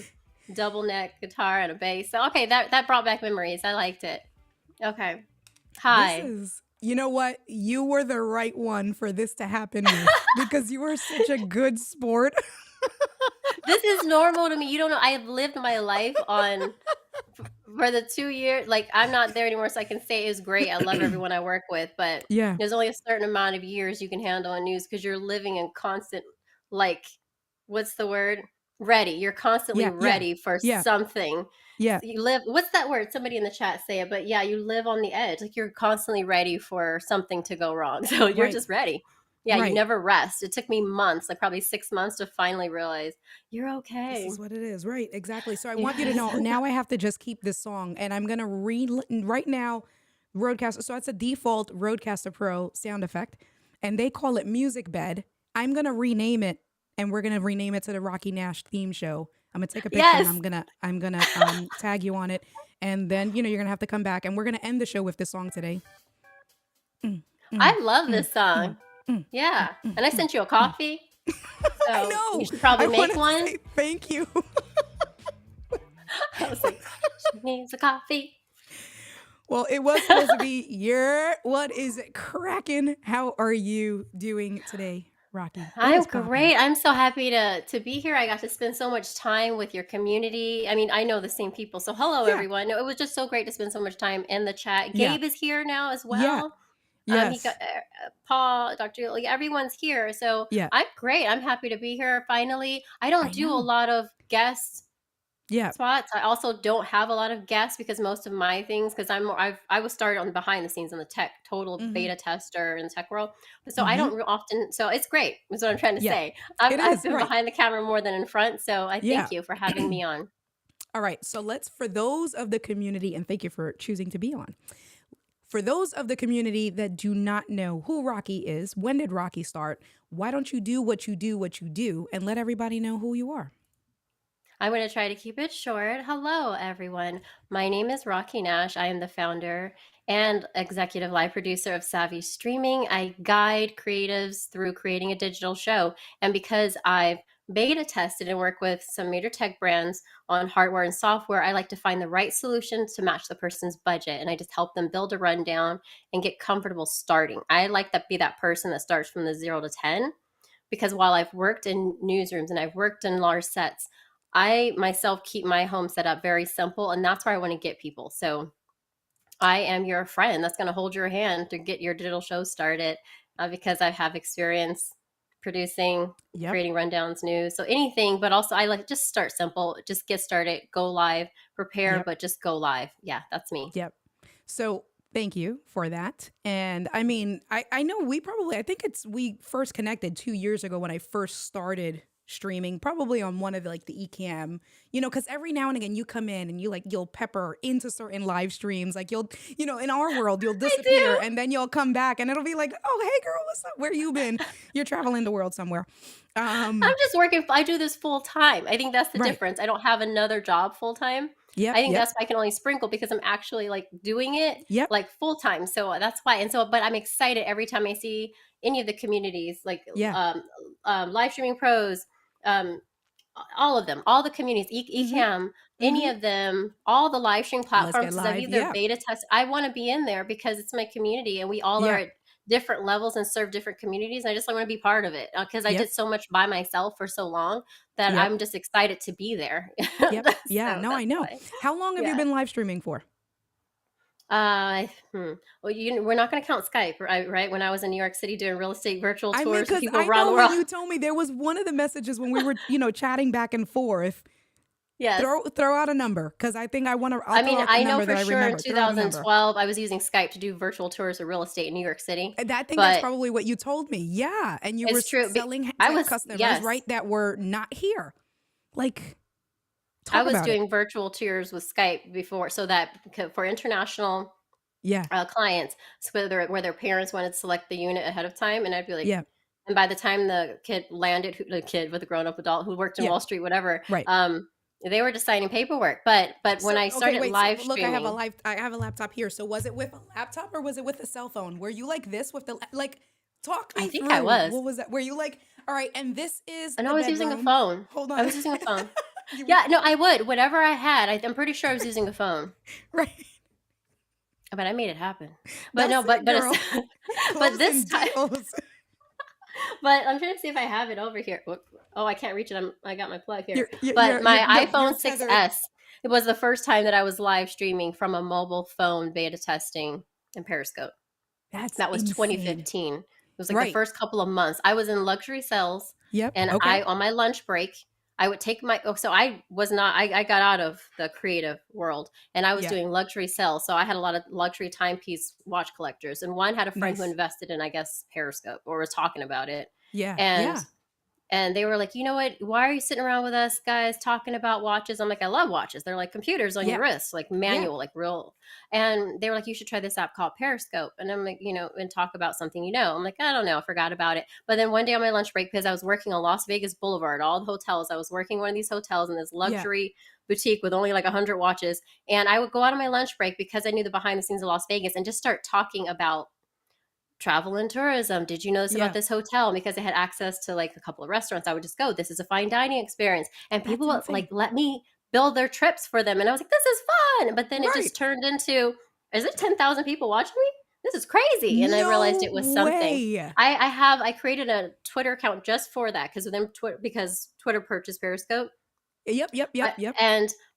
double neck guitar and a bass. So okay, that brought back memories. I liked it. Okay, hi. You know what? You were the right one for this to happen with because you are such a good sport. This is normal to me. You don't know. I've lived my life on for the 2 years. Like I'm not there anymore, so I can say it was great. I love everyone I work with, but Yeah. there's only a certain amount of years you can handle in news because you're living in constant, like, what's the word? Ready. You're constantly Yeah. ready for Yeah. something. Yeah. You live. What's that word? Somebody in the chat say it, but yeah, you live on the edge. Like you're constantly ready for something to go wrong. So you're Right. just ready. Yeah, Right. you never rest. It took me months, like probably 6 months, to finally realize you're okay. This is what it is. Right. Exactly. So I You want you to know guys- now I have to just keep this song and I'm going to read right now Rodecaster. So it's a default Rodecaster Pro sound effect and they call it Music Bed. I'm going to rename it and we're going to rename it to the Rocky Nash theme show. I'm going to take a picture Yes. and I'm going to tag you on it. And then, you're going to have to come back and we're going to end the show with this song today. I love this song. Yeah. And I sent you a coffee. So I know. You should probably make wanna one. say thank you. I was like, she needs a coffee. Well, it was supposed to be what is cracking? How are you doing today, Rocky? What I'm is poppin'? great. I'm so happy to be here. I got to spend so much time with your community. I mean, I know the same people. So hello, Yeah. everyone. It was just so great to spend so much time in the chat. Yeah. Gabe is here now as Yeah. well. Yes. He got Paul, Dr. Like everyone's here. So Yeah. I'm great. I'm happy to be here finally. I don't do a know. lot of guest Yeah. spots. I also don't have a lot of guests because most of my things, because I was started on behind the scenes in the total beta tester in the tech world. So I don't often, so it's great is what I'm trying to Yeah. say. It I've is, been right. behind the camera more than in front. So I Yeah. thank you for having me on. All right. So for those of the community, and thank you for choosing to be on. For those of the community that do not know who Rocky is, when did Rocky start? Why don't you do, and let everybody know who you are? I'm going to try to keep it short. Hello, everyone. My name is Rocky Nash. I am the founder and executive live producer of Savvy Streaming. I guide creatives through creating a digital show. And because I've beta tested and work with some major tech brands on hardware and software, I like to find the right solution to match the person's budget. And I just help them build a rundown and get comfortable starting. I like to be that person that starts from the 0 to 10. Because while I've worked in newsrooms and I've worked in large sets, I myself keep my home set up very simple, and that's where I want to get people. So I am your friend that's going to hold your hand to get your digital show started because I have experience producing, creating rundowns, news, so anything. But also I like just start simple, just get started, go live, prepare, but just go live. Yeah, that's me. Yep. So thank you for that. And I mean, I know I think we first connected 2 years ago when I first started streaming, probably on one of the eCam, because every now and again you come in and you'll pepper into certain live streams. Like you'll, in our world, you'll disappear and then you'll come back and it'll be like, oh, hey girl, what's up? Where you been? You're traveling the world somewhere. I'm just working. I do this full time. I think that's the difference. I don't have another job full time. I think that's why I can only sprinkle because I'm actually doing it full time. So that's why. And so, but I'm excited every time I see any of the communities, live streaming pros, all of them, all the communities, eCam, any of them, all the live stream platforms. I've either beta test. I want to be in there because it's my community and we all are at different levels and serve different communities. And I just want to be part of it because I did so much by myself for so long that I'm just excited to be there. Yeah. No, I know. Why. How long have you been live streaming for? Well, we're not going to count Skype, right? When I was in New York City doing real estate virtual tours with people around the world. You told me there was one of the messages when we were, chatting back and forth. Yes. Throw out a number because I think I want to. I know for sure in 2012 I was using Skype to do virtual tours of real estate in New York City. I think that's probably what you told me. Yeah, and you were selling customers, right, that were not here. I was doing virtual tours with Skype before, so that for international clients, so where their parents wanted to select the unit ahead of time, and I'd be like, and by the time the kid landed, the kid with a grown up adult who worked in Wall Street, whatever, right. They were just signing paperwork. But when So I okay, started wait. So live look, streaming, I have a laptop here. So was it with a laptop or was it with a cell phone? Were you like this with the like? Talk I me think I through. was. What was that? Were you like, all right, and this is And I the was using a bedroom. phone. Hold I on. was using a phone. You Yeah, no, I would. Whatever I had, I'm pretty sure I was using a phone. right. But I made it happen. But That's no, it, but it's girl. but this Closing time, deals. but I'm trying to see if I have it over here. Oh, I can't reach it. I got my plug here. You're you're But you're you're, my you're iPhone you're tethered. 6S, it was the first time that I was live streaming from a mobile phone beta testing in Periscope. That's That was insane. 2015. It was like the Right. first couple of months. I was in luxury sales, Yep. and Okay. I on my lunch break, I would take my so I was not I got out of the creative world and I was Yeah. doing luxury sales. So I had a lot of luxury timepiece watch collectors, and one had a friend who Nice. invested in, I guess, Periscope or was talking about it. Yeah. And Yeah. they were like, you know what? Why are you sitting around with us guys talking about watches? I'm like, I love watches. They're like computers on your Yeah. wrist, like Yeah. manual, like real. And they were like, you should try this app called Periscope. And I'm like, and talk about something, I'm like, I don't know. I forgot about it. But then one day on my lunch break, because I was working on Las Vegas Boulevard, all the hotels, I was working one of these hotels in this Yeah. luxury boutique with only like 100 watches. And I would go out on my lunch break because I knew the behind the scenes of Las Vegas and just start talking about travel and tourism. Did you know this about Yeah. this hotel? Because they had access to like a couple of restaurants. I would just go, this is a fine dining experience. And That's people would insane. like let me build their trips for them. And I was like, this is fun. But then it Right. just turned into, is it 10,000 people watching me? This is crazy. And I realized No it was something. way. I created a Twitter account just for that because Twitter purchased Periscope. Yep. Yep. Yep. But Yep.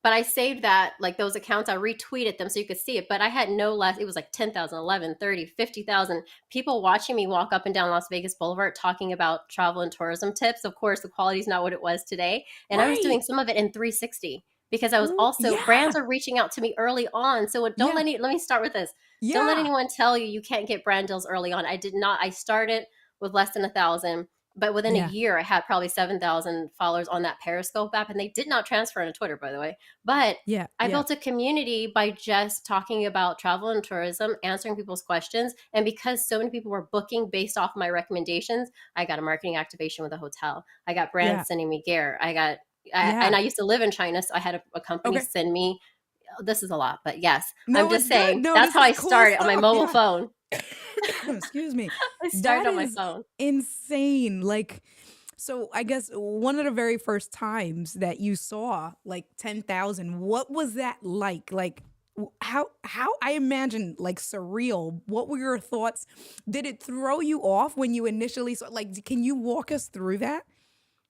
but I saved that, like those accounts, I retweeted them so you could see it. But I had no less, it was like 10,000, 11, 30, 50,000 people watching me walk up and down Las Vegas Boulevard talking about travel and tourism tips. Of course, the quality is not what it was today. And I was doing Right. some of it in 360 because I was also, brands Yeah. are reaching out to me early on. So don't Yeah. let me start with this. Don't let Yeah. anyone tell you can't get brand deals early on. I did not. I started with less than 1,000. But within a Yeah. year, I had probably 7,000 followers on that Periscope app, and they did not transfer into Twitter, by the way. But Yeah. I Yeah. built a community by just talking about travel and tourism, answering people's questions. And because so many people were booking based off my recommendations, I got a marketing activation with a hotel. I got brands Yeah. sending me gear. Yeah. And I used to live in China, so I had a company Okay. send me. This is a lot, but yes, I'm No, just it's good. saying No, that's this how is I cool started on my stuff. mobile Yeah. phone. Excuse me. I That started on my is phone. insane. Like, so I guess one of the very first times that you saw like 10,000, what was that like? Like, how I imagine like surreal. What were your thoughts? Did it throw you off when you initially saw, like, can you walk us through that?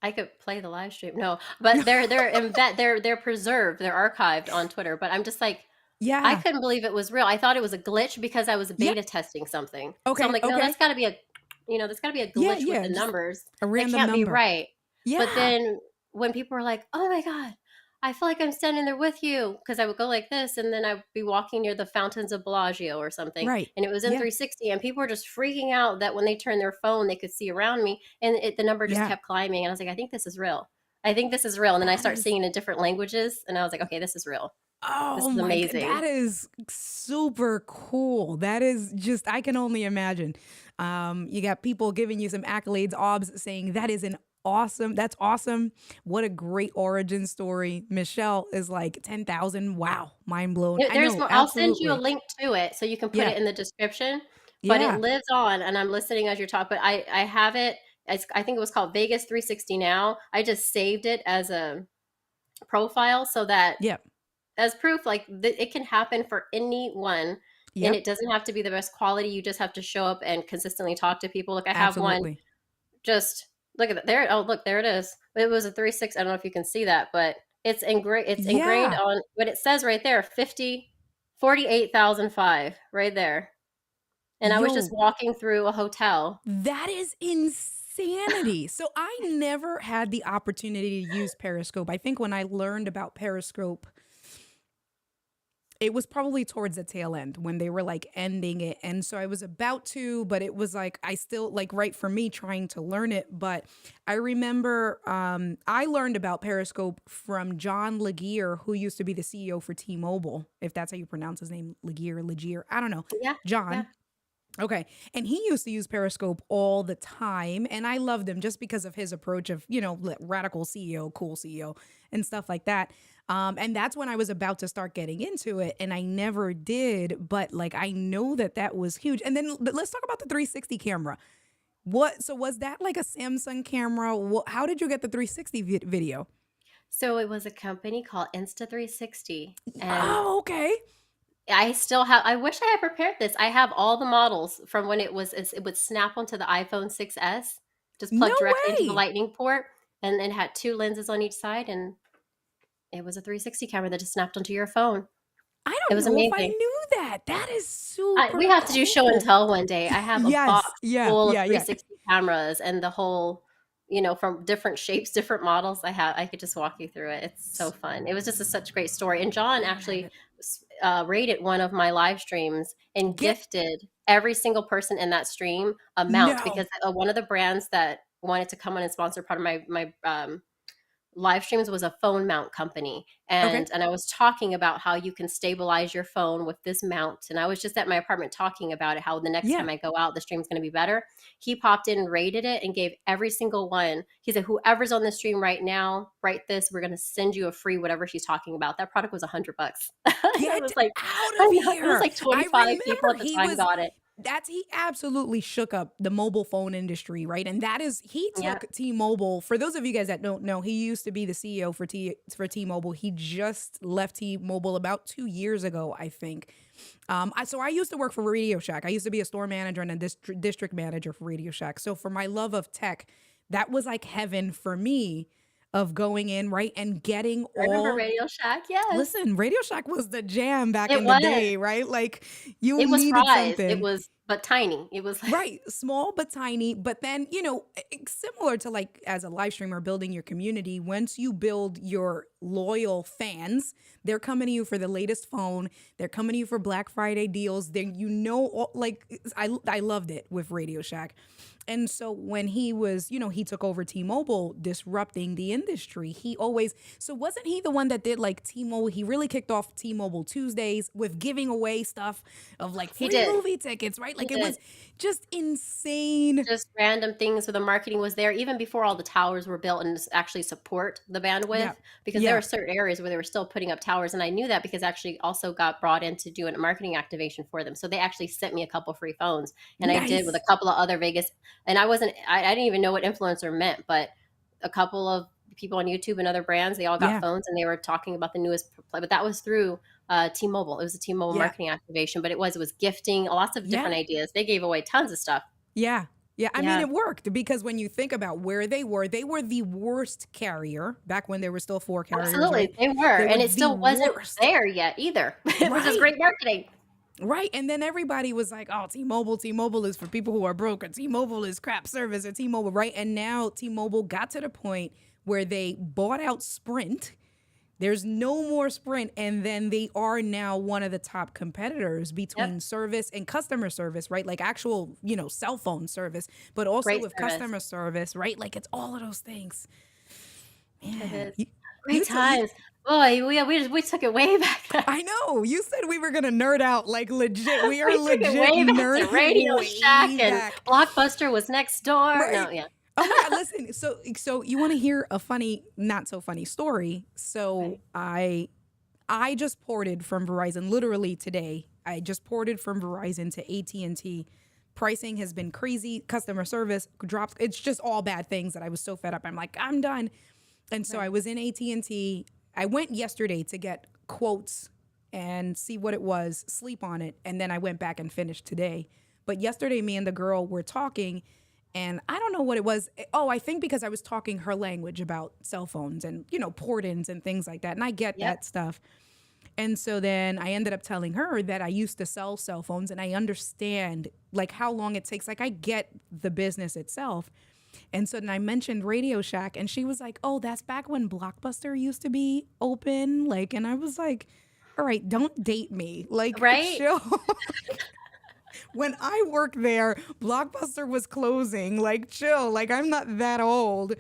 I could play the live stream. No, but they're preserved. They're archived on Twitter. But I'm just like, I Yeah. couldn't believe it was real. I thought it was a glitch because I was Yeah. beta testing something. So I'm Okay. like, no, Okay. that's got to be a Yeah. glitch with Yeah. the Just numbers. a That random can't be number. right. But Yeah. then when people were like, oh my God, I feel like I'm standing there with you, because I would go like this and then I'd be walking near the fountains of Bellagio or something. Right. And it was in Yeah. 360 and people were just freaking out that when they turned their phone, they could see around me. And the number just Yeah. kept climbing. And I was like, I think this is real. I think this is real. And then I That start is. singing in different languages. And I was like, okay, this is real. This Oh is my God, amazing. that is super cool. That is just, I can only imagine. You got people giving you some accolades, obs saying that is that's awesome. What a great origin story. Michelle is like 10,000. Wow, mind blown. I There's know, more. I'll send you a absolutely. link to it so you can put Yeah, it in the description. But it yeah, lives on, and I'm listening as you're talking. But I have it. I think it was called Vegas 360 now. I just saved it as a profile so that yep, as proof, like it can happen for anyone, and yep, it doesn't have to be the best quality. You just have to show up and consistently talk to people. Look, I have one. absolutely. Just look at that. There. Oh, look, there it is. It was a 360. I don't know if you can see that, but it's ingrained. It's ingrained Yeah, on what it says right there. 48,005 right there. And I was just yo, walking through a hotel. that is insanity. So I never had the opportunity to use Periscope. I think when I learned about Periscope, it was probably towards the tail end when they were like ending it. And so I was about to, but it was like, I still like right for me trying to learn it. But I remember I learned about Periscope from John Laguerre, who used to be the CEO for T-Mobile, if that's how you pronounce his name, Laguerre. I don't know. Yeah, yeah. John. Okay. And he used to use Periscope all the time. And I loved him just because of his approach of, radical CEO, cool CEO, and stuff like that. And that's when I was about to start getting into it. And I never did. But like, I know that that was huge. And then let's talk about the 360 camera. So was that like a Samsung camera? How did you get the 360 video? So it was a company called Insta360, and Oh, okay. I still have. I wish I had prepared this. I have all the models from when it would snap onto the iPhone 6S, just No plug directly into the way. lightning port, and it had two lenses on each side, and it was a 360 camera that just snapped onto your phone. I It don't was know if I amazing. knew that. That is We super have to do show and cool. tell one day. I have a box Yes. Yeah. full of Yeah. Yeah. 360 cameras and the whole, from different shapes, different models. I could just walk you through it. It's so fun. It was just such a great story. And John I have actually it. rated one of my live streams and Get gifted every single person in that stream a mount, no. because one of the brands that wanted to come on and sponsor part of my live streams was a phone mount company, Okay. and I was talking about how you can stabilize your phone with this mount, and I was just at my apartment talking about it, how the next Yeah. time I go out the stream's going to be better. He popped in and rated it and gave every single one. He said, whoever's on the stream right now, write this, we're going to send you a free whatever she's talking about. That product was $100. It Get was like, out I of know, it was here. like I 25 people remember at the time got it. he absolutely shook up the mobile phone industry, right? And that is he Yeah. took T-Mobile. For those of you guys that don't know, he used to be the CEO for T-Mobile. He just left T-Mobile about 2 years ago, I think. So I used to work for Radio Shack. I used to be a store manager and a district manager for Radio Shack. So for my love of tech, that was like heaven for me of going in, right, and getting I remember all. Radio Shack. Yes. Listen, Radio Shack was the jam back It in the was. day, right? Like you It was needed fries. It something. was, but tiny. It was Right, small but tiny. But then, similar to like as a live streamer building your community, once you build your loyal fans, they're coming to you for the latest phone. They're coming to you for Black Friday deals. Then I loved it with Radio Shack. And so when he was, he took over T-Mobile, disrupting the industry. So wasn't he the one that did like T-Mobile? He really kicked off T-Mobile Tuesdays with giving away stuff of like he free did. movie tickets, right? He Like it did. was just insane. Just random things where the marketing was there even before all the towers were built and actually support the bandwidth, Yeah. because there Yeah. are certain areas where they were still putting up towers, and I knew that because I actually also got brought in to do a marketing activation for them. So they actually sent me a couple free phones, and I did with a Nice. couple of other Vegas, and I didn't even know what influencer meant, but a couple of people on YouTube and other brands, they all got Yeah. phones and they were talking about the newest play, but that was through T-Mobile. It was a T-Mobile Yeah. marketing activation, but it was gifting, lots of different Yeah. ideas. They gave away tons of stuff. Yeah. Yeah. I mean, Yeah. it worked because when you think about where they were the worst carrier back when there were still 4 carriers, Absolutely, right? they were, They were and it the still wasn't worst. there yet either, which is Right. great marketing. Right. And then everybody was like, oh, T-Mobile is for people who are broke, or T-Mobile is crap service, or T-Mobile, right? And now T-Mobile got to the point where they bought out Sprint. There's no more Sprint. And then they are now one of the top competitors between Yep, service and customer service, right? Like actual, cell phone service, but also great with service. customer service, right? Like it's all of those things. It Man, is. you, Great you, t- times. Boy, we took it way back then. I know you said we were gonna nerd out like legit. We are We took it legit way back to nerding Radio Shack, way and back. Blockbuster was next door. Right. No, yeah. Oh my God, listen. So you want to hear a funny, not so funny story? So Right. I just ported from Verizon literally today. I just ported from Verizon to AT&T. Pricing has been crazy. Customer service drops. It's just all bad things that I was so fed up. I'm like, I'm done. And so I Right. was in AT&T. I went yesterday to get quotes and see what it was, sleep on it, and then I went back and finished today. But yesterday, me and the girl were talking, and I don't know what it was. Oh, I think because I was talking her language about cell phones and, port-ins and things like that. And I get Yep. that stuff. And so then I ended up telling her that I used to sell cell phones and I understand like how long it takes. Like I get the business itself. And so then I mentioned Radio Shack and she was like, oh, that's back when Blockbuster used to be open. Like, and I was like, all right, don't date me. Like, Right. chill. When I worked there, Blockbuster was closing. Like, chill. Like, I'm not that old.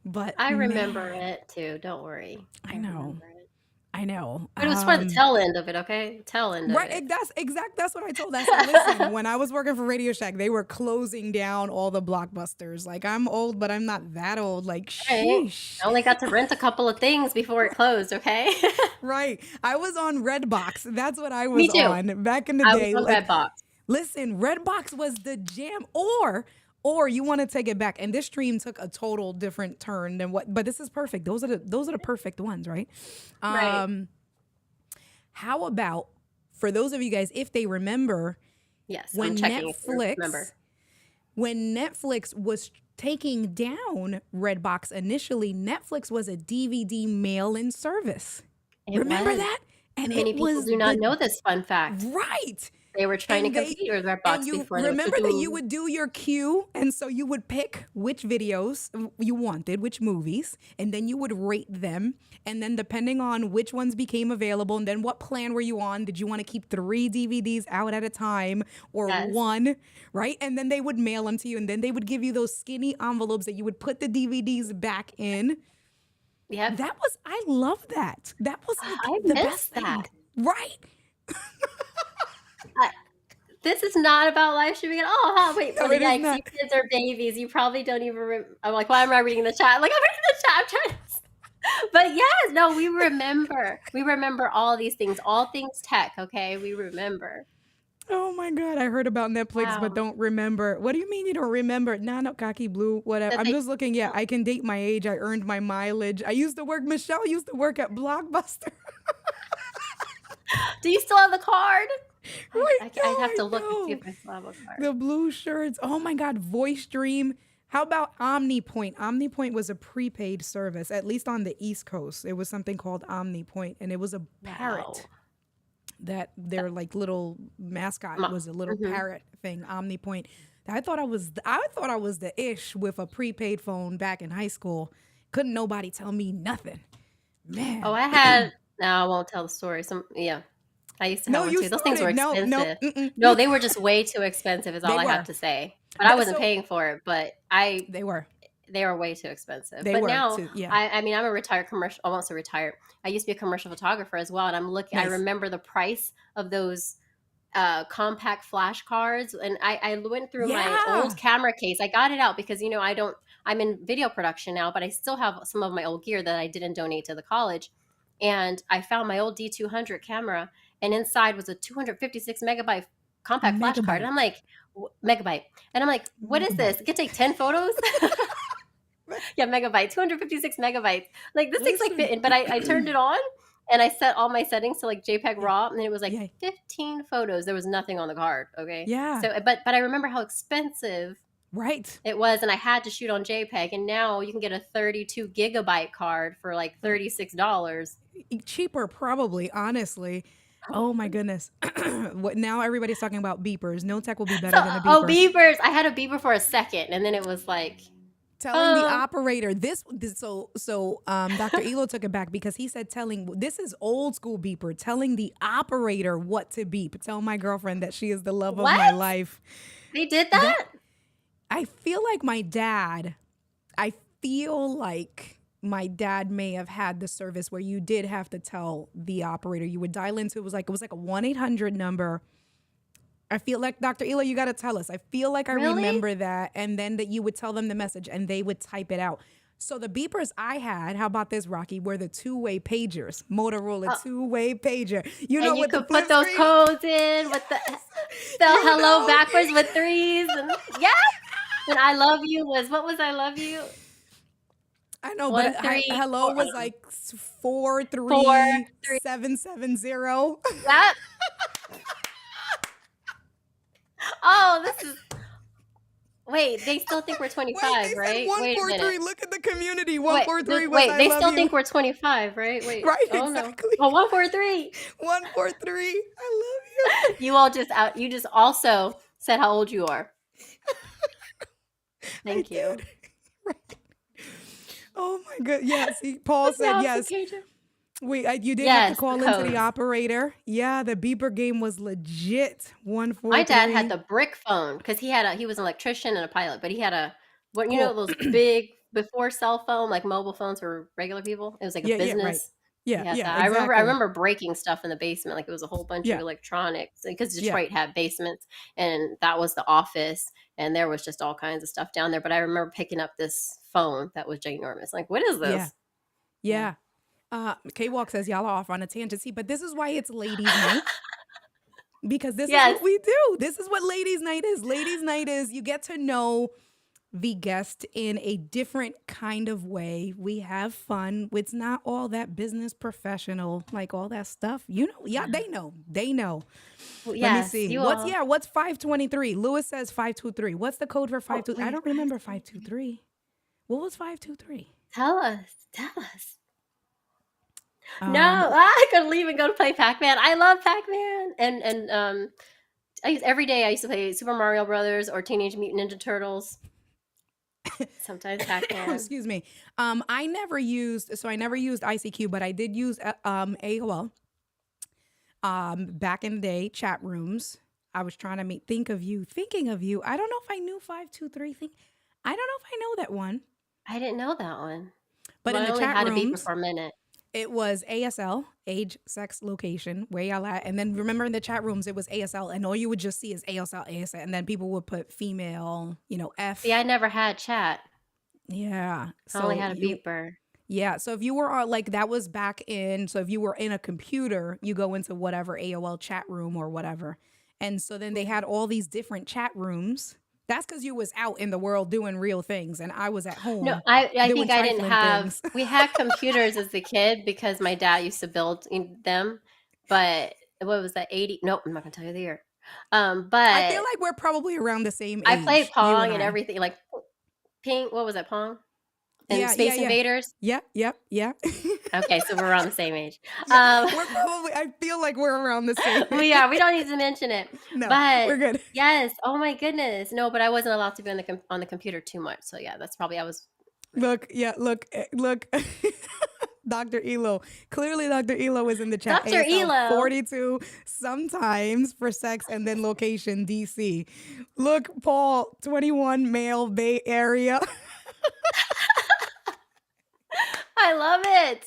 But I remember man, it too. Don't worry. I I know. remember it. I know. But it was for the tail end of it, okay? Tail end of Right, it. that's what I told. I said, listen, when I was working for Radio Shack, they were closing down all the blockbusters. Like, I'm old, but I'm not that old. Like, Right. sheesh. I only got to rent a couple of things before it closed, okay? Right. I was on Redbox. That's what I Me was too. on back in the I was day. on Like, Redbox. listen, Redbox was the jam. Or you want to take it back, and this stream took a total different turn than what. But this is perfect. Those are the perfect ones, right? Right. How about for those of you guys, if they remember, Yes, I'm when checking if you remember. Netflix was taking down Redbox initially, Netflix was a DVD mail-in service. It Remember was. that? And Many it people was do not know this fun fact. right. They were trying to compete with And Redbox you before they were remember that you would do your queue, and so you would pick which videos you wanted, which movies, and then you would rate them, and then depending on which ones became available, and then what plan were you on? Did you want to keep 3 DVDs out at a time or Yes. one, right? And then they would mail them to you, and then they would give you those skinny envelopes that you would put the DVDs back in. Yep. I love that. That was like I the miss best that. thing, right? This is not about live streaming at all, huh? Wait, No, for the it is yikes, not. you kids are babies. You probably don't even I'm like, why am I reading the chat? Like, I'm reading the chat. I'm trying to... But yes, no, we remember. We remember all these things, all things tech, okay? We remember. Oh my God, I heard about Netflix, but Wow. don't remember. What do you mean you don't remember? Nah, no, cocky blue, whatever. That I'm they... just looking. Yeah, I can date my age. I earned my mileage. Michelle used to work at Blockbuster. Do you still have the card? Right, I'd have I to look to see know. if I still have a card. The blue shirts. Oh my God, Voice Dream. How about OmniPoint? OmniPoint was a prepaid service, at least on the East Coast. It was something called OmniPoint, and it was a parrot. Wow. That their like little mascot was a little Mhm. parrot thing, OmniPoint. I thought I was the ish with a prepaid phone back in high school. Couldn't nobody tell me nothing, man. Oh, I had... No, I won't tell the story. I used to have No, one you too. Those things were started. No, expensive. No, they were just way too expensive is all They I have were. to say. But I wasn't So paying for it, but they were. they were way too expensive. They But were now, too. Yeah. I mean, I'm a retired commercial, almost a retired. I used to be a commercial photographer as well, and I'm looking. I Nice. remember the price of those compact flash cards, and I went through my Yeah. old camera case. I got it out because I'm in video production now, but I still have some of my old gear that I didn't donate to the college. And I found my old D200 camera, and inside was a 256 megabyte compact flash card. And I'm like, megabyte. And I'm like, what is this? It could take 10 photos? Yeah, megabyte, 256 megabytes. Like, this thing's like fit. But I turned it on, and I set all my settings to like JPEG RAW, and it was like Yay. 15 photos. There was nothing on the card. Okay. Yeah. So, but I remember how expensive Right. it was, and I had to shoot on JPEG. And now you can get a 32 gigabyte card for like $36. Cheaper, probably, honestly. Oh my goodness. What now everybody's talking about beepers. No tech will be better than a beeper. Oh, beepers. I had a beeper for a second, and then it was like telling the operator Dr. Elo took it back because he said this is old school beeper, telling the operator what to beep. Tell my girlfriend that she is the love of my life. They did that? I feel like my dad may have had the service where you did have to tell the operator. You would dial into, it was like a 1-800 number. I feel like, Dr. Ela, you got to tell us. I feel like I remember that. And then that you would tell them the message and they would type it out. So the beepers I had, how about this, Rocky, were the two-way pagers. Motorola two-way pager. You know, and you with could the put those codes in with the hello backwards with 3s. And yeah. And I love you what was I love you? I know, but hello was like 43770. That. Oh, this is. Wait, they still think we're 25, right? 143. Look at the community. 143 was Wait, they still think we're 25, right? Wait. Right, oh, exactly. No. Oh, 143. 143. I love you. You just also said how old you are. Thank you. Right. Oh my God. Yes. Paul said yes. You did have to call into the operator. Yeah, the beeper game was legit. 143. My dad had the brick phone because he was an electrician and a pilot, but he had those big before cell phone, like mobile phones for regular people. It was like a business Yeah, Yeah, yeah, I exactly. remember breaking stuff in the basement. Like it was a whole bunch of Yeah, electronics because yeah, Detroit had basements, and that was the office, and there was just all kinds of stuff down there. But I remember picking up this phone that was ginormous. Like, what is yeah, this? Yeah. yeah. K-Walk says y'all are off on a tangent. See, but this is why it's ladies' night. Because this is Yes. what we do. This is what ladies' night is. Ladies' night is you get to know the guest in a different kind of way. We have fun. It's not all that business professional, like all that stuff. You know, yeah, Yeah. they know. They know. Well, Let me yes, see. you all. What's 523? Lewis says 523. What's the code for Oh, 523? I wait, don't remember 523. 523. What was 523? Tell us. Tell us. No, Um, I couldn't leave and go to play Pac-Man. I love Pac-Man, and every day I used to play Super Mario Brothers or Teenage Mutant Ninja Turtles. Sometimes Pac-Man. excuse me. I never used ICQ, but I did use AOL. Back in the day, chat rooms. I was trying to thinking of you. I don't know if I knew 523 thing. I don't know if I know that one. I didn't know that one. But Well, in I the only chat had a beeper rooms, for a minute. it was ASL, age, sex, location, where y'all at. And then remember in the chat rooms, it was ASL, and all you would just see is ASL, ASL. And then people would put female, See, I F. never had chat. Yeah. I only So had a beeper. yeah. So if you were like, that was back in, so if you were in a computer, you go into whatever AOL chat room or whatever. And so then they had all these different chat rooms. That's because you was out in the world doing real things, and I was at No, home I doing think I didn't trifling have. things. We had computers as a kid because my dad used to build them, but what was that? 80? Nope, I'm not gonna tell you the year. I feel But like we're probably around the same I played age, you and Pong and I. everything, like Ping. What was that? Pong and Yeah, yeah, Space yeah. Invaders. Yeah, yep, yeah. Okay, so we're around the same age. Yeah, I feel like we're around the same We age. are. We don't need to mention it. No, But we're good. yes, oh my goodness. No, but I wasn't allowed to be on the computer too much. So yeah, that's probably I was. Look, yeah, look. Dr. Elo. Clearly, Dr. Elo is in the chat. Dr. ASL Elo. 42, sometimes for sex, and then location DC. Look, Paul, 21, male, Bay Area. I love it.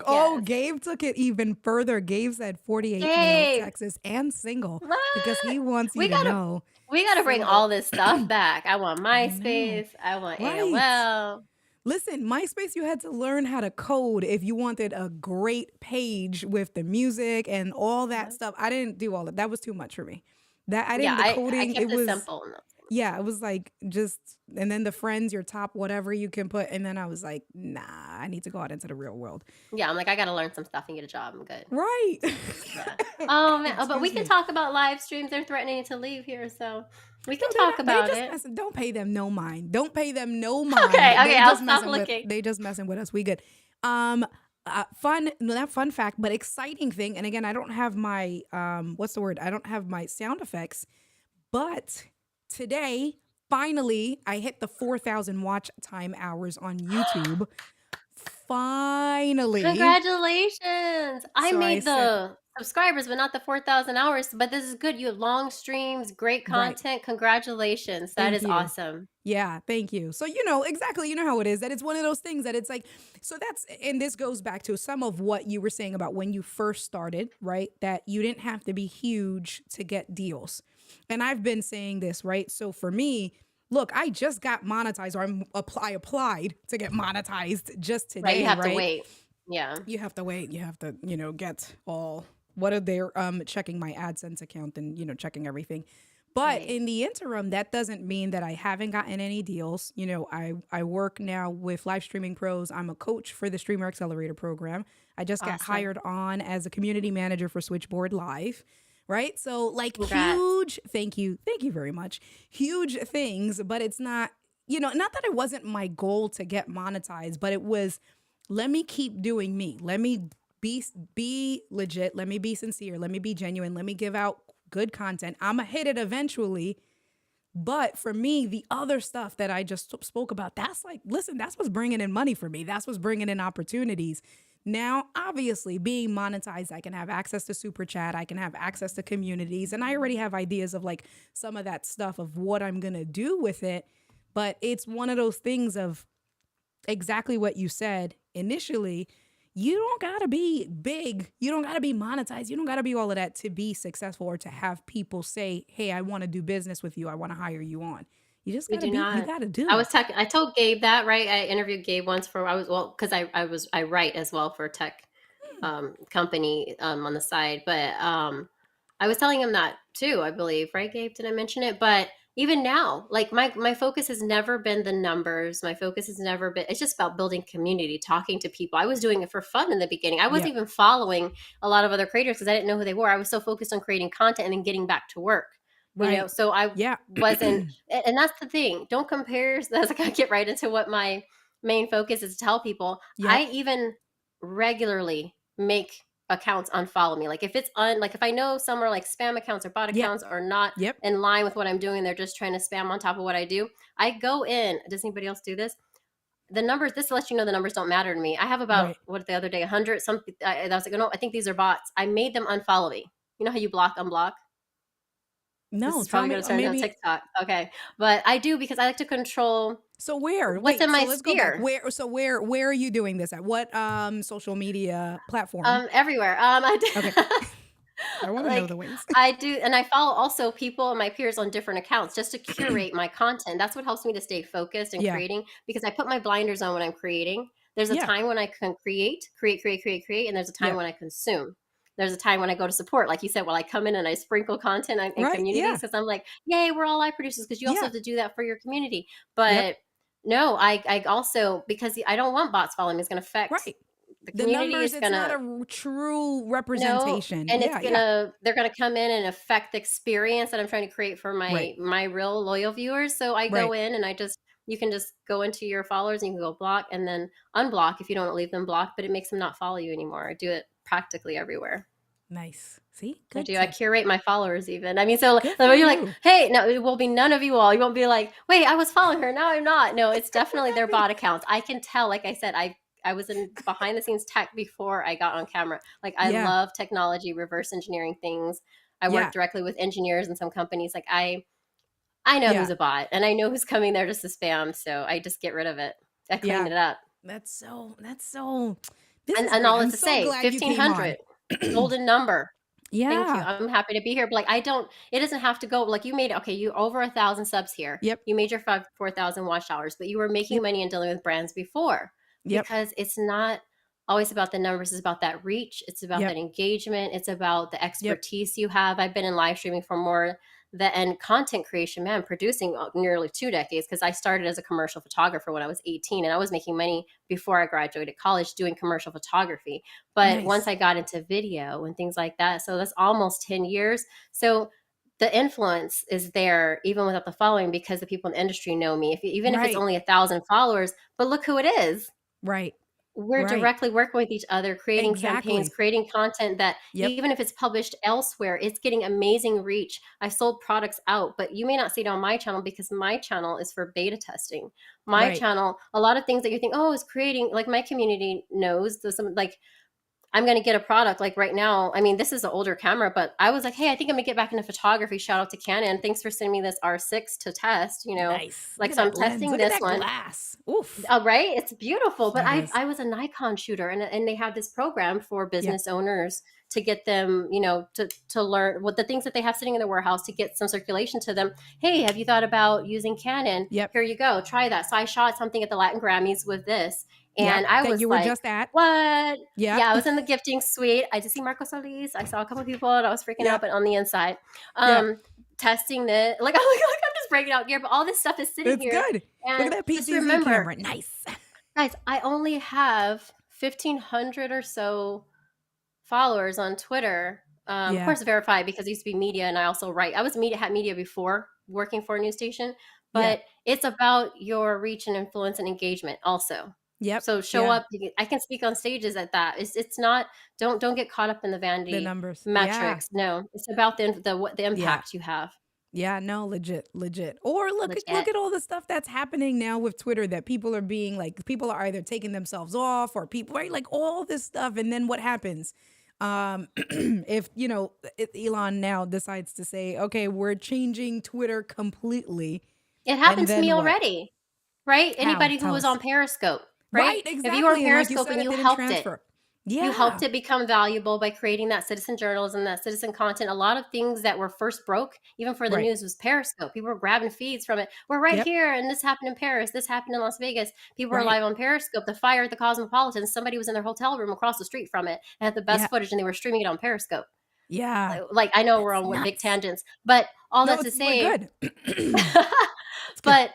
Oh, Yes. Gabe took it even further. Gabe said 48, male, Gabe. Texas, and single because What? he wants you We to gotta know. we gotta bring Single. all this stuff back. I want I know. MySpace. I want Right. AOL. Listen, MySpace, you had to learn how to code if you wanted a great page with the music and all that Yeah. stuff. I didn't do all that. That was too much for me. That I Yeah, didn't, the I coding, it kept it was, simple. No. yeah, it was like just, and then the friends, your top, whatever you can put. And then I was like, nah, I need to go out into the real world. Yeah, I'm like, I gotta learn some stuff and get a job. I'm good. Right. Yeah. Oh man. Oh, but we Excuse can me. talk about live streams. They're threatening to leave here, so we No, can they're talk not. They about just it. messing. Don't pay them no mind. Don't pay them no Okay, mind. okay, I'll stop looking. They just messing with us. We good. Um, fun, not fun fact, but exciting thing. And again, I don't have my what's the word? I don't have my sound effects. But today, finally, I hit the 4,000 watch time hours on YouTube. Finally. Congratulations. I So I made said, the subscribers, but not the 4,000 hours. But this is good. You have long streams, great right. content. Congratulations. That Thank is you. awesome. Yeah, thank you. So, exactly, you know how it is that it's one of those things that it's like, and this goes back to some of what you were saying about when you first started, right? That you didn't have to be huge to get deals. And I've been saying this, right? So for me, look, I just got monetized, or I applied to get monetized just Right. You today, have to right? wait. Yeah. You have to wait. You have to, get all, what are they, checking my AdSense account and, checking everything. But Right. in the interim, that doesn't mean that I haven't gotten any deals. I work now with Live Streaming Pros. I'm a coach for the Streamer Accelerator program. I just got Awesome. hired on as a community manager for Switchboard Live. Right. So like Congrats. huge, thank you. Thank you very much. Huge things, but it's not, not that it wasn't my goal to get monetized, but it was, let me keep doing me. Let me be legit. Let me be sincere. Let me be genuine. Let me give out good content. I'm going to hit it eventually. But for me, the other stuff that I just spoke about, that's like, listen, that's what's bringing in money for me. That's what's bringing in opportunities. Now, obviously, being monetized, I can have access to Super Chat. I can have access to communities. And I already have ideas of like some of that stuff of what I'm going to do with it. But it's one of those things of exactly what you said initially. you don't gotta be big. You don't gotta be monetized. You don't gotta be all of that to be successful or to have people say, hey, I want to do business with you. I want to hire you on. You just We gotta do be, you not. gotta I do. was tech. I told Gabe that, right? I interviewed Gabe once for I was well because I write as well for a tech Hmm. company on the side, but I was telling him that too. I believe, right, Gabe? Did I mention it? But even now, like my focus has never been the numbers. My focus has never been. It's just about building community, talking to people. I was doing it for fun in the beginning. I wasn't Yep. even following a lot of other creators because I didn't know who they were. I was so focused on creating content and then getting back to work. Right. So I Yeah. wasn't, and that's the thing. Don't compare. That's like I get right into what my main focus is to tell people. Yep. I even regularly make accounts unfollow me. Like if it's like if I know some are like spam accounts or bot Yep. accounts are not Yep. in line with what I'm doing, they're just trying to spam on top of what I do. I go in. Does anybody else do this? The numbers. This lets you know the numbers don't matter to me. I have about Right. what the other day 100 something. I was like, no, I think these are bots. I made them unfollow me. You know how you block unblock? This No, is tell probably me, going to turn into maybe. TikTok. Okay, but I do because I like to control So where? what's in Wait. So my let's go back. sphere. Where? So where are you doing this at? What social media platform? Everywhere. Okay. I want to know Like the ways. I do, and I follow also people and my peers on different accounts just to curate my content. That's what helps me to stay focused and Yeah. creating because I put my blinders on when I'm creating. There's a Yeah. time when I can create, and there's a time Yep. when I consume. There's a time when I go to support, like you said, while I come in and I sprinkle content and Right. communities Yeah. because I'm like, yay, we're all live producers because you also Yeah. have to do that for your community. Yep. But no, I also because I don't want bots following me. It's going to affect Right. the The community. numbers, It's it's going not to a true no, representation. and Yeah. Yeah. they're gonna come in and affect the experience that I'm trying to create for Right. my real loyal viewers. So I go Right. in and you can just go into your followers and you can go block and then unblock if you don't want to leave them blocked, but it makes them not follow you anymore. I do it practically everywhere. Nice. See? I Good do. I tip. curate my followers even. I mean, so Good for when you're like, you. hey, no, it will be none of you all. You won't be like, wait, I was following her. Now I'm not. No, it's definitely their bot accounts. I can tell, like I said, I was in behind the scenes tech before I got on camera. Like I Yeah. love technology, reverse engineering things. I work Yeah. directly with engineers in some companies. Like I know Yeah. who's a bot and I know who's coming there just to spam. So I just get rid of it. I clean Yeah. it up. That's so this is And great. all I'm this to so say, glad you came on. 1,500 golden number. Thank you. Yeah. I'm happy to be here. But like, I don't. It doesn't have to go. Like, you made okay. You over 1,000 subs here. Yep. You made your 4,000 watch hours, but you were making Yep. money and dealing with brands before Yep. because it's not always about the numbers. It's about that reach. It's about that Yep. engagement. It's about the Yep. expertise you have. I've been in live streaming for more and content creation, man, producing nearly 2 decades because I started as a commercial photographer when I was 18 and I was making money before I graduated college doing commercial photography. But once Nice. I got into video and things like that, so that's almost 10 years. So the influence is there even without the following because the people in the industry know me. Even if it's Right. only 1,000 followers, but look who it is. Right. We're Right. directly working with each other, creating campaigns, Exactly. creating content that Yep. even if it's published elsewhere, it's getting amazing reach. I sold products out, but you may not see it on my channel because my channel is for beta testing. My Right. channel, a lot of things that you think, oh, is creating, like my community knows, there's some like I'm going to get a product like right now. I mean, this is an older camera, but I was like, hey, I think I'm going to get back into photography. Shout out to Canon. Thanks for sending me this R6 to test. Nice. Look Like, at so I'm that lens. testing Look at this that one. glass. Oof. Oh, right? It's beautiful. But It I is. I was a Nikon shooter and they have this program for Yep. business owners to get them, to learn what the things that they have sitting in their warehouse to get some circulation to them. Hey, have you thought about using Canon? Yep. Here you go. Try that. So I shot something at the Latin Grammys with this. Yep. And I That was you were like, just at. what? Yep. Yeah, I was in the gifting suite. I did see Marco Solis. I saw a couple of people and I was freaking out, Yep. but on the inside. Yep. Testing this. I'm just breaking out gear, but all this stuff is sitting It's here. good. Look at And that just PTZ remember, camera. Nice. guys, I only have 1,500 or so followers on Twitter. Of Yeah. course, verified because I used to be media and I also write. I was had media before working for a news station, Yeah. but it's about your reach and influence and engagement also. Yep. So show Yeah. up. I can speak on stages at that. It's not. Don't get caught up in the The vanity numbers. Yeah. metrics. No, it's about the Yeah. impact you have. Yeah, no, legit, legit. Or look Legit. at all the stuff that's happening now with Twitter that people are being like people are either taking themselves off or people right like all this stuff and then what happens? If if Elon now decides to say, "Okay, we're changing Twitter completely." It And happens to me then what? already, right? How? Anybody who Tell was us. on Periscope, right? Right, If you were on exactly. And like you Periscope said and it you didn't helped it, transfer. You helped Yeah. it become valuable by creating that citizen journalism, that citizen content. A lot of things that were first broke, even for the Right. news, was Periscope. People were grabbing feeds from it. We're right Yep. here, and this happened in Paris. This happened in Las Vegas. People were Right. live on Periscope. The fire at the Cosmopolitan. Somebody was in their hotel room across the street from it and had the Yeah. best footage, and they were streaming it on Periscope. Yeah. Like I know we're That's on what big nuts. tangents, but all No, that to we're say, good. It's good.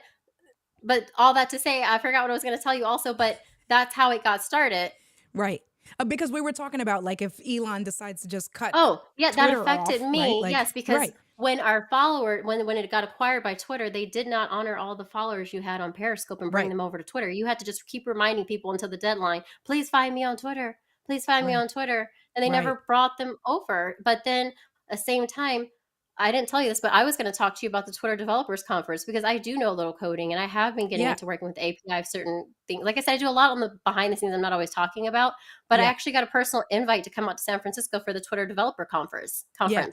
but all that to say, I forgot what I was going to tell you also, but that's how it got started. Right. Because we were talking about like if Elon decides to just cut Oh, yeah, that Twitter affected off, right? me. Like, Yes, because right. when when it got acquired by Twitter, they did not honor all the followers you had on Periscope and bring Right. them over to Twitter. You had to just keep reminding people until the deadline, please find me on Twitter. Please find me Right. on Twitter. And they Right. never brought them over. But then at the same time, I didn't tell you this, but I was going to talk to you about the Twitter Developers Conference because I do know a little coding and I have been getting Yeah. into working with API of certain things. Like I said, I do a lot on the behind the scenes I'm not always talking about, but I Yeah. actually got a personal invite to come out to San Francisco for the Twitter Developer Conference. Yeah.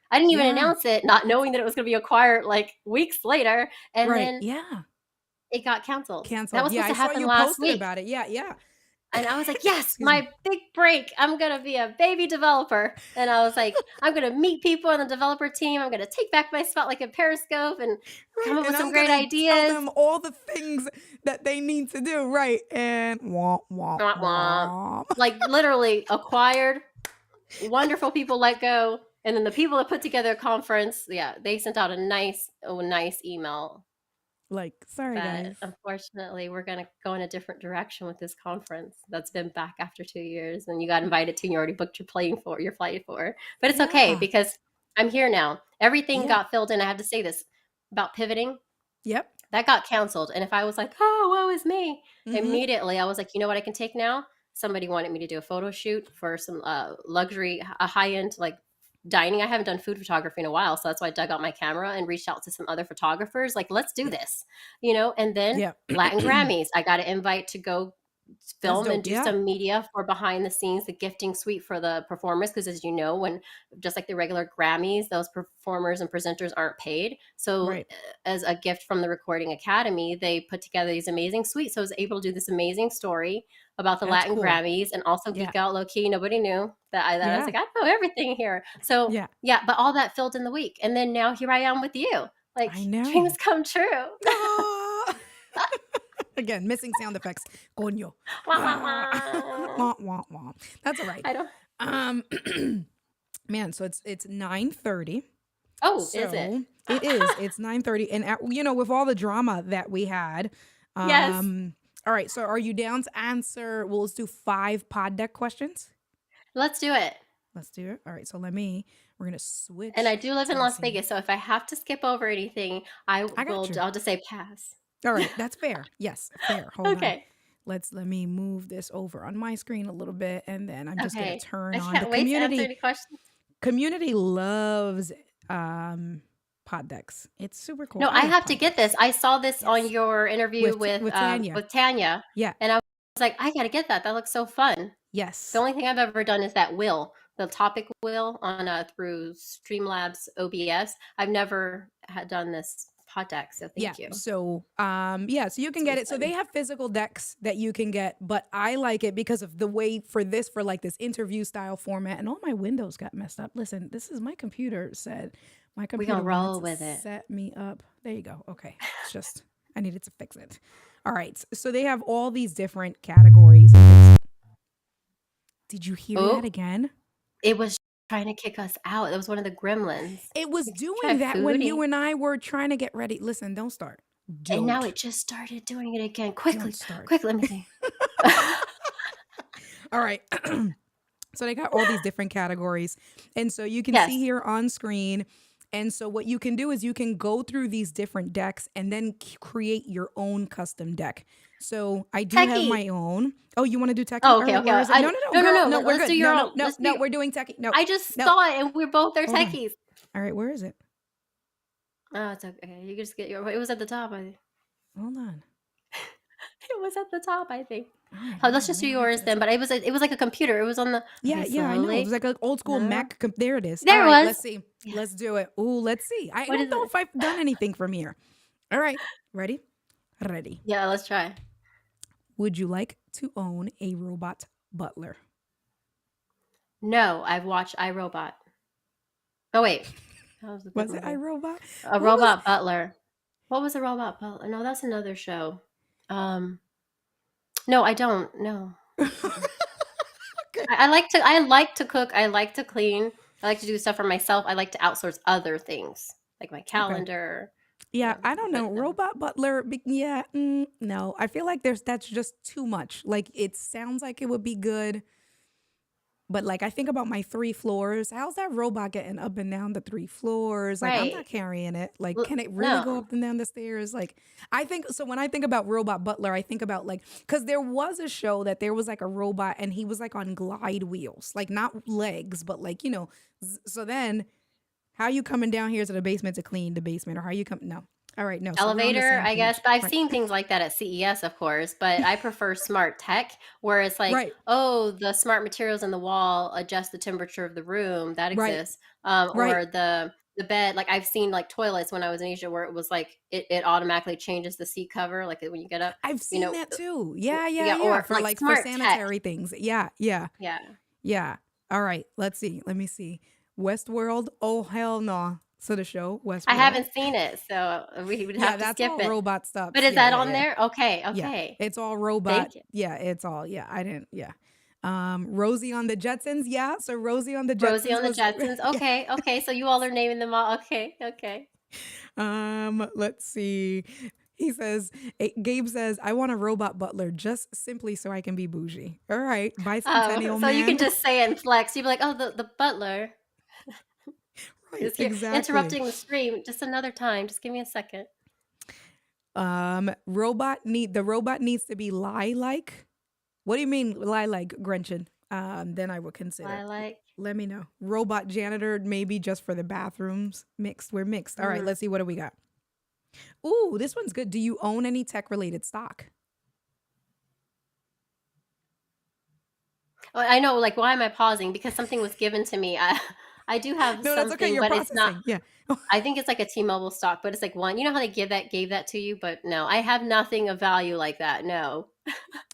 I didn't even Yeah. announce it, not knowing that it was going to be acquired like weeks later. And Right. then Yeah. it got canceled. That Canceled. was Yeah. supposed I to saw happen you last posted week. about it. Yeah. Yeah. And I was like, yes, Excuse me. my big break. I'm going to be a baby developer. And I was like, I'm going to meet people on the developer team. I'm going to take back my spot like a Periscope and come Right. up And with some I'm great gonna tell ideas. them all the things that they need to do. Right. And womp womp Wah, wah. womp. Like literally acquired, wonderful people let go. And then the people that put together a conference, yeah, they sent out a nice email. Like, sorry But guys. unfortunately, we're going to go in a different direction with this conference that's been back after 2 years, and you got invited to, and you already booked your flight for. But it's okay Yeah. because I'm here now. Everything Yeah. got filled in. I have to say this about pivoting. Yep. That got canceled. And if I was like, oh, woe is me, Mm-hmm. immediately I was like, you know what I can take now? Somebody wanted me to do a photo shoot for some luxury, a high-end like dining. I haven't done food photography in a while, so that's why I dug out my camera and reached out to some other photographers. Like, let's do this, And then Yeah. Latin Grammys, I got an invite to go That's film and dope. do Yeah. some media for behind the scenes, the gifting suite for the performers. Because as you know, when just like the regular Grammys, those performers and presenters aren't paid. So Right. as a gift from the Recording Academy, they put together these amazing suites. So I was able to do this amazing story about the That's Latin cool. Grammys and also Yeah. geek out low key. Nobody knew that I was Yeah. like, I know everything here. So Yeah. yeah, but all that filled in the week. And then now here I am with you. Like I know. dreams come true. Ah. Again, missing sound effects. Coño. Wah, wah, Ah. wah. Womp, womp, womp. That's all right. I don't. Man, so it's 9:30. Oh, is it? So it is. It's 9:30. And with all the drama that we had. Yes. All right. So are you down to answer? Well, let's do 5 pod deck questions. Let's do it. Let's do it. All right. So we're gonna switch. And I do live in to Las scene. Vegas, so if I have to skip over anything, I got you. I'll just say pass. All right, that's fair. Yes, fair. Hold on. Okay. Let me move this over on my screen a little bit, and then I'm just gonna Okay. turn I on the can't wait to answer community. any questions. Community loves pod decks. It's super cool. No, I love have to pod get decks. this. I saw this on Yes. your interview With Tanya. with Tanya, Yeah. and I was like, I got to get that. That looks so fun. Yes. The only thing I've ever done is that wheel, the topic wheel on through Streamlabs OBS. I've never done this pod deck, so thank you. So so you can get it. So they have physical decks that you can get, but I like it because of the way for this interview style format, and all my windows got messed up. Listen, this is my computer said. My computer gonna roll wanted to with it. set me up. There you go. Okay. It's just I needed to fix it. All right. So they have all these different categories. Did you hear that again? It was trying to kick us out. It was one of the gremlins. It was Like, doing that when foodie. you and I were trying to get ready. Listen, don't start. And now it just started doing it again. Quickly, start. quick, let me see. All right. So they got all these different categories. And so you can Yes. see here on screen. And so what you can do is you can go through these different decks and then create your own custom deck. So I do have Techie. my own. Oh, you want to do techie? Oh, All okay, right, okay. where is it? I- No, no, girl, no, we're let's good. do your No, own. no, Let's no, do- we're doing techie. No, I just no. saw it and we're both are Hold on. techies. All right, where is it? Oh, it's okay. You can just get your. It was at the top, I think. Hold on. It was at the top, I think. All right, Oh, let's hold just do on, yours then. But it was like a computer. It was on the. Yeah, Okay, yeah, I know. It slowly. was like an old school No. Mac. There it is. There All it right, was. let's see. Yeah. Let's do it. Ooh, let's see. I What don't is know it? if I've done anything from here. All right, ready? Ready. Yeah, let's try. Would you like to own a robot butler? No, I've watched iRobot. Oh wait, that was a good Was it movie. iRobot? A What was Robot Butler. What was a Robot Butler? No, that's another show. Um, no, I don't. No. Mm-mm. okay. I like to cook. I like to clean. I like to do stuff for myself. I like to outsource other things like my Okay. calendar. Yeah, Yeah, I don't but know. Robot butler, yeah, no. I feel like that's just too much. Like it sounds like it would be good, but like I think about my 3 floors. How's that robot getting up and down the 3 floors? Like I'm not right. carrying it. Like can it really go No. up and down the stairs? Like I think so when I think about robot butler, I think about like cuz there was a show that there was like a robot and he was like on glide wheels, like not legs, but like, so then how you coming down here to the basement to clean the basement or how you come no. All right, no. So we're on the Elevator, same I guess, page. but I've Right. seen things like that at CES, of course, but I prefer smart tech where it's like, Right. oh, the smart materials in the wall adjust the temperature of the room. That Right. exists. Right. Or the bed, like I've seen like toilets when I was in Asia where it was like it automatically changes the seat cover, like when you get up, I've you seen know, that too. Yeah, yeah, yeah, yeah. or For like like for smart tech. sanitary things. Yeah, yeah, Yeah. yeah. All right. Let's see. Let me see. Westworld. Oh hell no. So the show I Westworld. haven't seen it, so we would Yeah, have to that's skip all it. robot But stuff. is Yeah, that yeah, on yeah. there? Okay, Yeah. okay. It's all robot. Thank you. Yeah, it's all. Yeah, I didn't. Yeah. Rosie on the Jetsons. Yeah. So Rosie on the Rosie Jetsons on the was Jetsons. yeah. Okay, okay. So you all are naming them all. Okay, okay. Let's see. He says, Gabe says, I want a robot butler just simply so I can be bougie. All right. Oh, Bicentennial so you can man. just say it and flex. You'd be like, "Oh, the butler Right. is here, Exactly. interrupting the stream. Just another time. Just give me a second." The robot needs to be lie like. What do you mean lie like, Gretchen? Then I would consider. Lilac. Let me know. Robot janitor, maybe just for the bathrooms. Mixed. We're mixed. All right, Mm. let's see what do we got. Ooh, this one's good. Do you own any tech related stock? Oh, I know. Like, why am I pausing? Because something was given to me. I do have No, that's okay. something, You're but it's not. processing. Yeah. I think it's like a T-Mobile stock, but it's like one. You know how they gave that to you, but no, I have nothing of value like that. No,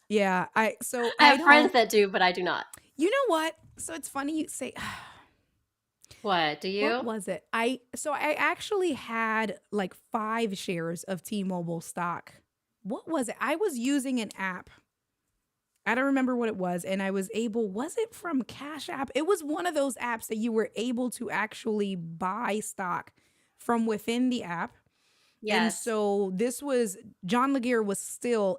Yeah. So I I have friends don't. that do, but I do not. You know what? So it's funny you say What do what you? was it? I actually had like 5 shares of T-Mobile stock. What was it? I was using an app. I don't remember what it was, and I was able, was it from Cash App? It was one of those apps that you were able to actually buy stock from within the app. And Yes. so this was John Laguerre still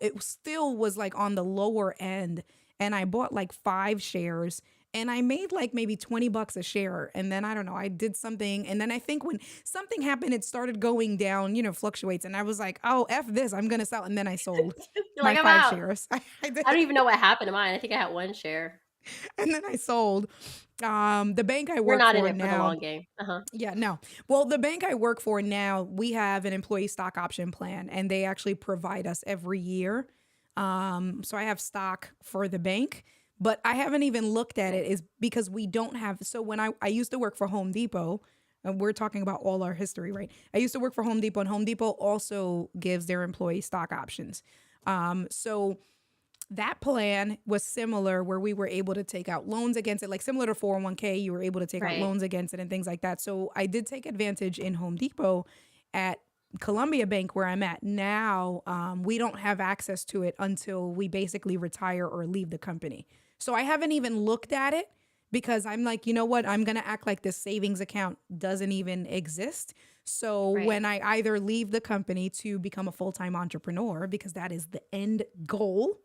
was like on the lower end. And I bought like 5 shares and I made like maybe $20 a share. And then I don't know, I did something. And then I think when something happened, it started going down, fluctuates. And I was like, oh, F this, I'm going to sell. And then I sold You're my like, I'm five out. shares. I I don't did. even know what happened to mine. I think I had one share. And then I sold. The bank I You're work not in for it for the now. long game. Uh-huh. Yeah, no. Well, the bank I work for now, we have an employee stock option plan and they actually provide us every year. So I have stock for the bank, but I haven't even looked at it is because we don't have. So when I used to work for Home Depot, and we're talking about all our history, right? I used to work for Home Depot and Home Depot also gives their employee stock options. So that plan was similar where we were able to take out loans against it, like similar to 401k, you were able to take out Right. loans against it and things like that. So I did take advantage in Home Depot at Columbia Bank where I'm at now. We don't have access to it until we basically retire or leave the company. So I haven't even looked at it because I'm like, you know what? I'm going to act like this savings account doesn't even exist. So Right. when I either leave the company to become a full-time entrepreneur, because that is the end goal,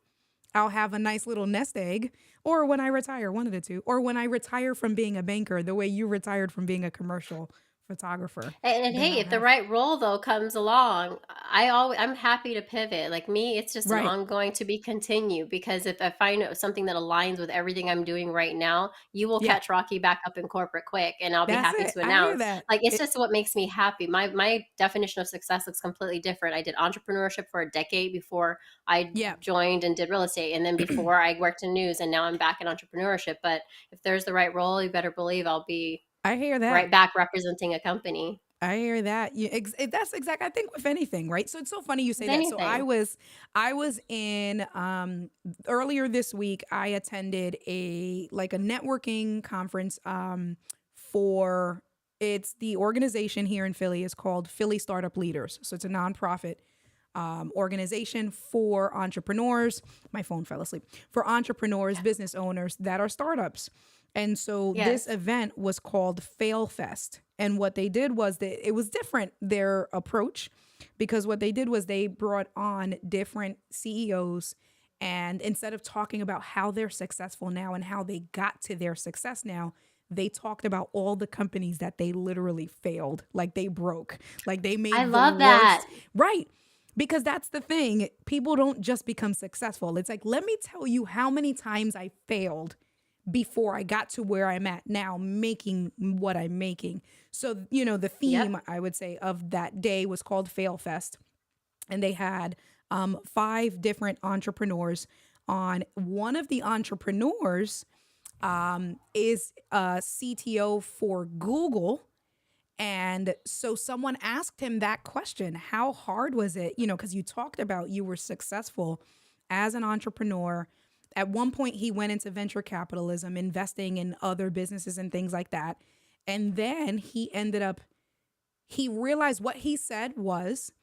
I'll have a nice little nest egg, or when I retire, one of the two, or when I retire from being a banker, the way you retired from being a commercial photographer, And then hey, I'll if the have, right role though comes along, I'm happy to pivot. Like me, it's just an right. ongoing to be continued because if I find something that aligns with everything I'm doing right now, you will Yeah, catch Rocky back up in corporate quick and I'll be that's happy it. to I hear announce. that. Like it's just what makes me happy. My definition of success looks completely different. I did entrepreneurship for a decade before I Yeah, joined and did real estate and then before I worked in news and now I'm back in entrepreneurship. But if there's the right role, you better believe I'll be I hear that. right back representing a company. I hear that. That's exact. I think with anything, right? So it's so funny you say With that. So anything. I was in earlier this week. I attended a networking conference for it's the organization here in Philly is called Philly Startup Leaders. So it's a nonprofit organization for entrepreneurs. My phone fell asleep. For entrepreneurs, business owners that are startups. And so this Yes. event was called Fail Fest. And what they did was that it was different, their approach, because what they did was they brought on different CEOs. And instead of talking about how they're successful now and how they got to their success now, they talked about all the companies that they literally failed, like they broke, like they I made the love that. worst. Right. Because that's the thing. People don't just become successful. It's like, let me tell you how many times I failed before I got to where I'm at now, making what I'm making. So, the theme, Yep. I would say, of that day was called Fail Fest. And they had 5 different entrepreneurs on. One of the entrepreneurs is a CTO for Google. And so someone asked him that question: how hard was it? Because you talked about you were successful as an entrepreneur. At one point, he went into venture capitalism, investing in other businesses and things like that. And then he realized what he said was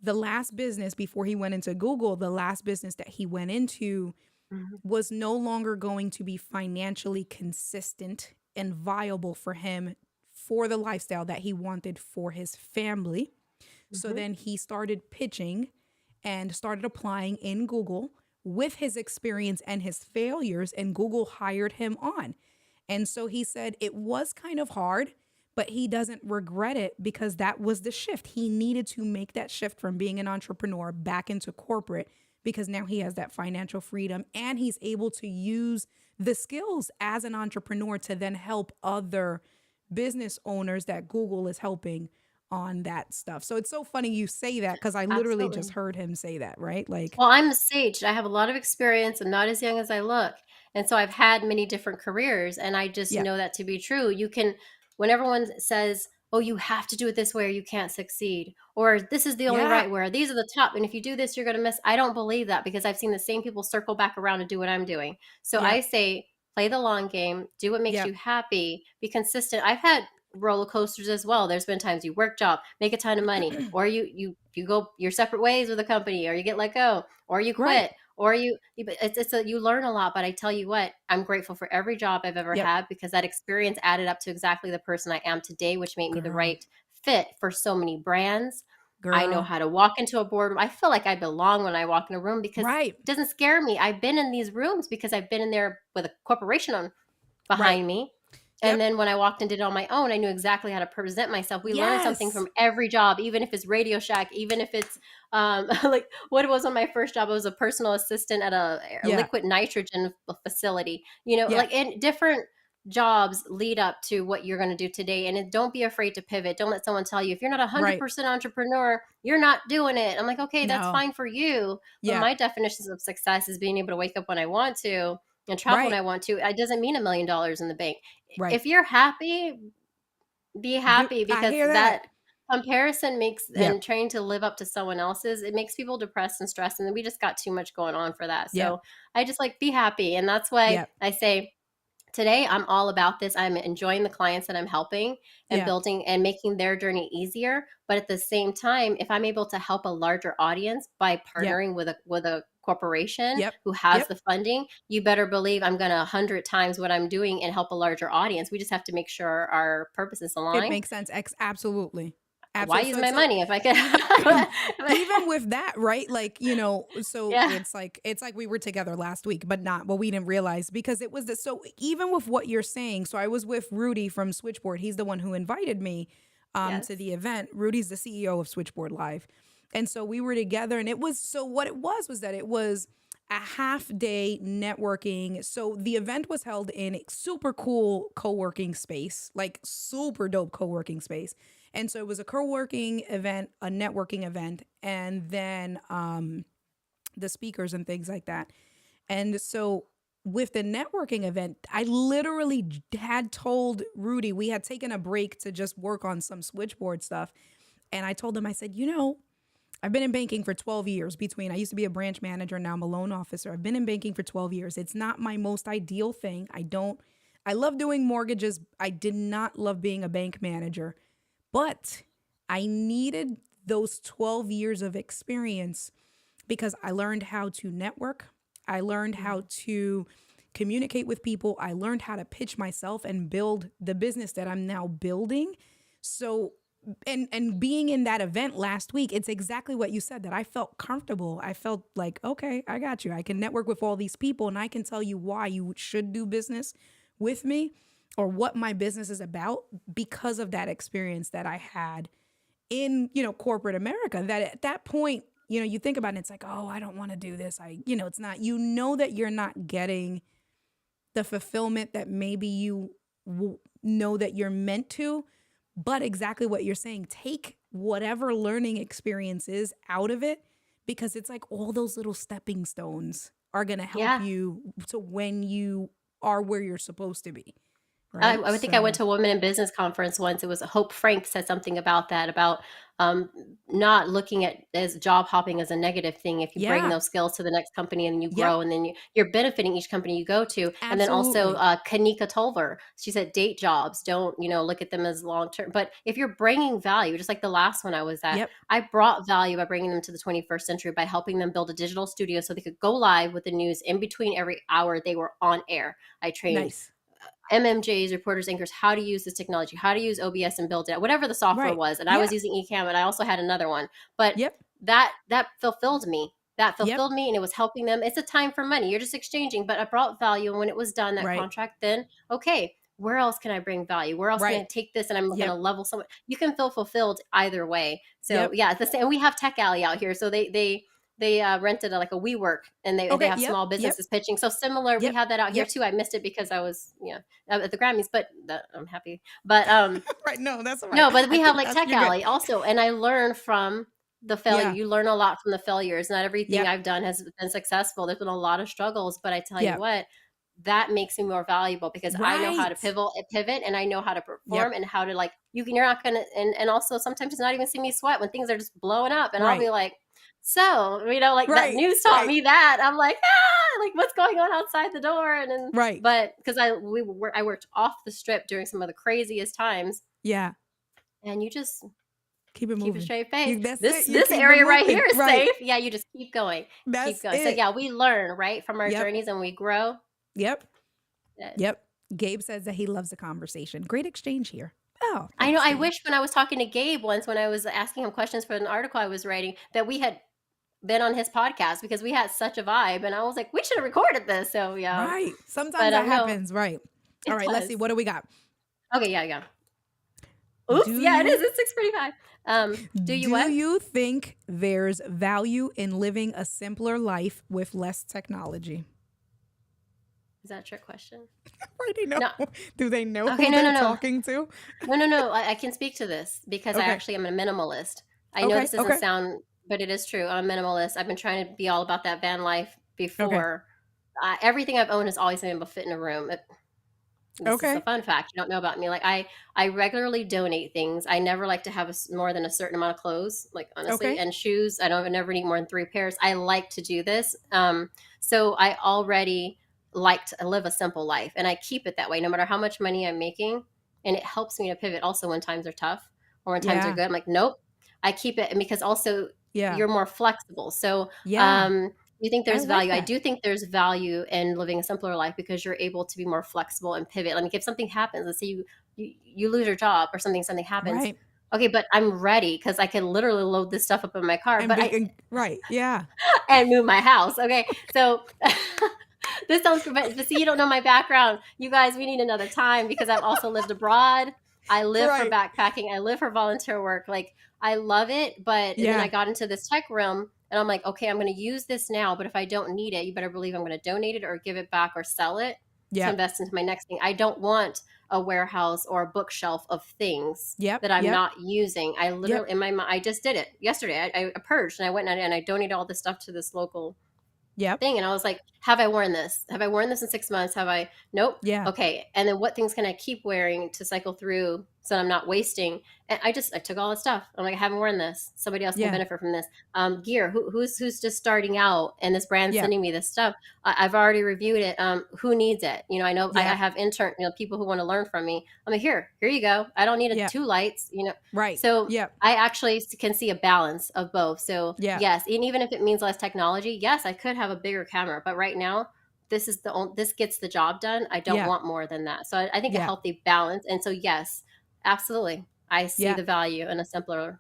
the last business before he went into Google, the last business that he went into Mhm. was no longer going to be financially consistent and viable for him for the lifestyle that he wanted for his family. So Mhm. then he started pitching and started applying in Google with his experience and his failures, and Google hired him on. And so he said it was kind of hard, but he doesn't regret it because that was the shift. He needed to make that shift from being an entrepreneur back into corporate because now he has that financial freedom and he's able to use the skills as an entrepreneur to then help other business owners that Google is helping on that stuff. So it's so funny you say that because I literally just Absolutely. heard him say that, right? Like, Well, I'm a sage. I have a lot of experience. I'm not as young as I look. And so I've had many different careers, and I just yeah, know that to be true. When everyone says, oh, you have to do it this way or you can't succeed, or this is the only yeah, right way, or these are the top, and if you do this, you're going to miss. I don't believe that because I've seen the same people circle back around and do what I'm doing. So I yep, say, play the long game, do what makes yep, you happy, be consistent. I've had roller coasters as well. There's been times you work job, make a ton of money, or you go your separate ways with a company, or you get let go, or you right, quit, or you learn a lot. But I tell you what, I'm grateful for every job I've ever yep, had because that experience added up to exactly the person I am today, which made me the girl, right fit for so many brands. I know girl, how to walk into a boardroom. I feel like I belong when I walk in a room because right, it doesn't scare me. I've been in these rooms because I've been in there with a corporation on right, behind me. And yep, then when I walked and did it on my own, I knew exactly how to present myself. We learn something yes, from every job, even if it's Radio Shack, even if it's like what it was on my first job. I was a personal assistant at a yeah, liquid nitrogen facility. yeah, Like in different jobs lead up to what you're going to do today. And don't be afraid to pivot. Don't let someone tell you if you're not right, 100% entrepreneur, you're not doing it. I'm like, okay, that's no, fine for you. But yeah, my definitions of success is being able to wake up when I want to and travel when right, I want to. It doesn't mean $1 million in the bank. right. If you're happy, be happy I because hear that. that comparison makes and Yep, trying to live up to someone else's, it makes people depressed and stressed. And then we just got too much going on for that. yep, So I just like be happy. And that's why yep, I say today I'm all about this. I'm enjoying the clients that I'm helping and yeah, building and making their journey easier. But at the same time, if I'm able to help a larger audience by yep, partnering with a corporation yep, who has yep. the funding, you better believe I'm going to 100 times what I'm doing and help a larger audience. We just have to make sure our purposes It align. makes sense. Absolutely. Why Absolutely. use So my it's so money if I could? even with that, right? Like, so Yeah. it's like we were together last week, but not, but we didn't realize because it was the so even with what you're saying. So I was with Rudy from Switchboard. He's the one who invited me to Yes. the event. Rudy's the CEO of Switchboard Live. And so we were together and it was so what it was that it was a half day networking. So the event was held in a super cool co-working space, like super dope co-working space. And so it was a co-working event, a networking event, and then the speakers and things like that. And so with the networking event, I literally had told Rudy, we had taken a break to just work on some switchboard stuff. And I told him, I said, I've been in banking for 12 years I used to be a branch manager. Now I'm a loan officer. I've been in banking for 12 years. It's not my most ideal thing. I love doing mortgages. I did not love being a bank manager, but I needed those 12 years of experience because I learned how to network. I learned how to communicate with people. I learned how to pitch myself and build the business that I'm now building. So, and being in that event last week, it's exactly what you said, that I felt comfortable. I felt like, okay, I got you. I can network with all these people and I can tell you why you should do business with me or what my business is about because of that experience that I had in, corporate America. That at that point, you think about it, it's like, oh, I don't want to do this. It's not, that you're not getting the fulfillment that maybe you know that you're meant to. But exactly what you're saying, take whatever learning experiences out of it, because it's like all those little stepping stones are going to help you to when you are where you're supposed to be. Right. I think I went to a women in business conference once. It was Hope Frank said something about that, about not looking at as job hopping as a negative thing. If you bring those skills to the next company and you grow, and then you're benefiting each company you go to. Absolutely. And then also Kanika Tolver, she said, date jobs. Don't, look at them as long-term. But if you're bringing value, just like the last one I was at, I brought value by bringing them to the 21st century by helping them build a digital studio so they could go live with the news in between every hour they were on air. I trained MMJs, reporters, anchors, how to use this technology, how to use OBS and build it, whatever the software was. And I was using Ecamm, and I also had another one. But that fulfilled me. That fulfilled me, and it was helping them. It's a time for money. You're just exchanging, but I brought value. And when it was done, that contract, then, okay, where else can I bring value? Where else can I take this and I'm going to level someone? You can feel fulfilled either way. So it's the same. We have Tech Alley out here. So they rented a WeWork, and they have small businesses pitching. So similar, we have that out here too. I missed it because I was at the Grammys, but I'm happy. But right, no, that's all right. No, but we have Tech Alley also, and I learn from the failure. You learn a lot from the failures. Not everything I've done has been successable. There's been a lot of struggles, but I tell you what, that makes me more valuable because I know how to pivot, and I know how to perform and how to you're not gonna, and also sometimes it's not even see me sweat when things are just blowing up, and I'll be like, so, that news taught me that. I'm like, what's going on outside the door? And then, but because I worked off the strip during some of the craziest times. Yeah. And you just keep it moving. Keep a straight face. This area right here is safe. Yeah. You just keep going. That's keep going. It. So we learn from our journeys, and we grow. Yep. Gabe says that he loves the conversation. Great exchange here. Oh, I know. I wish when I was talking to Gabe once, when I was asking him questions for an article I was writing, that we had been on his podcast, because we had such a vibe, and I was like, we should have recorded this. So right. Sometimes that happens, right? All right, let's see. What do we got? Okay, yeah. Oops, it is. It's 6:45. Do you think there's value in living a simpler life with less technology? Is that a trick question? Right, no. Do they know who they're talking to? No. I can speak to this because I actually am a minimalist. I know this doesn't sound, but it is true. I'm a minimalist. I've been trying to be all about that van life before. Everything I've owned has always been able to fit in a room. This is a fun fact you don't know about me. I regularly donate things. I never like to have more than a certain amount of clothes, honestly, and shoes. I never need more than 3 pairs. I like to do this. So I already like to live a simple life, and I keep it that way no matter how much money I'm making. And it helps me to pivot also when times are tough or when times are good. I'm like, nope, I keep it. And because also you're more flexible. So you think there's value. I do think there's value in living a simpler life because you're able to be more flexible and pivot. If something happens, let's say you lose your job or something happens. Right. Okay, but I'm ready because I can literally load this stuff up in my car. And and move my house. Okay, so this sounds, but see, you don't know my background. You guys, we need another time because I've also lived abroad. I live for backpacking. I live for volunteer work. I love it, but and then I got into this tech realm, and I'm like, okay, I'm going to use this now, but if I don't need it, you better believe I'm going to donate it or give it back or sell it to invest into my next thing. I don't want a warehouse or a bookshelf of things that I'm not using. I literally, in my mind, I just did it yesterday. I purged, and I went and I donated all this stuff to this local Yep. thing. And I was like, have I worn this? Have I worn this in 6 months? Have I? Nope. Yeah. Okay. And then what things can I keep wearing to cycle through so that I'm not wasting? And I took all the stuff. I'm like, I haven't worn this. Somebody else can Yeah. benefit from this. Gear. Who's just starting out and this brand Yeah. sending me this stuff? I've already reviewed it. Who needs it? I know I Yeah. have people who want to learn from me. I'm like, here you go. I don't need Yeah. two lights, Right. So Yeah. I actually can see a balance of both. So Yeah. yes, and even if it means less technology, yes, I could have a bigger camera, but right now this gets the job done. I don't Yeah. want more than that. So I think a Yeah. healthy balance. And so yes, absolutely, I see Yeah. the value in a simpler,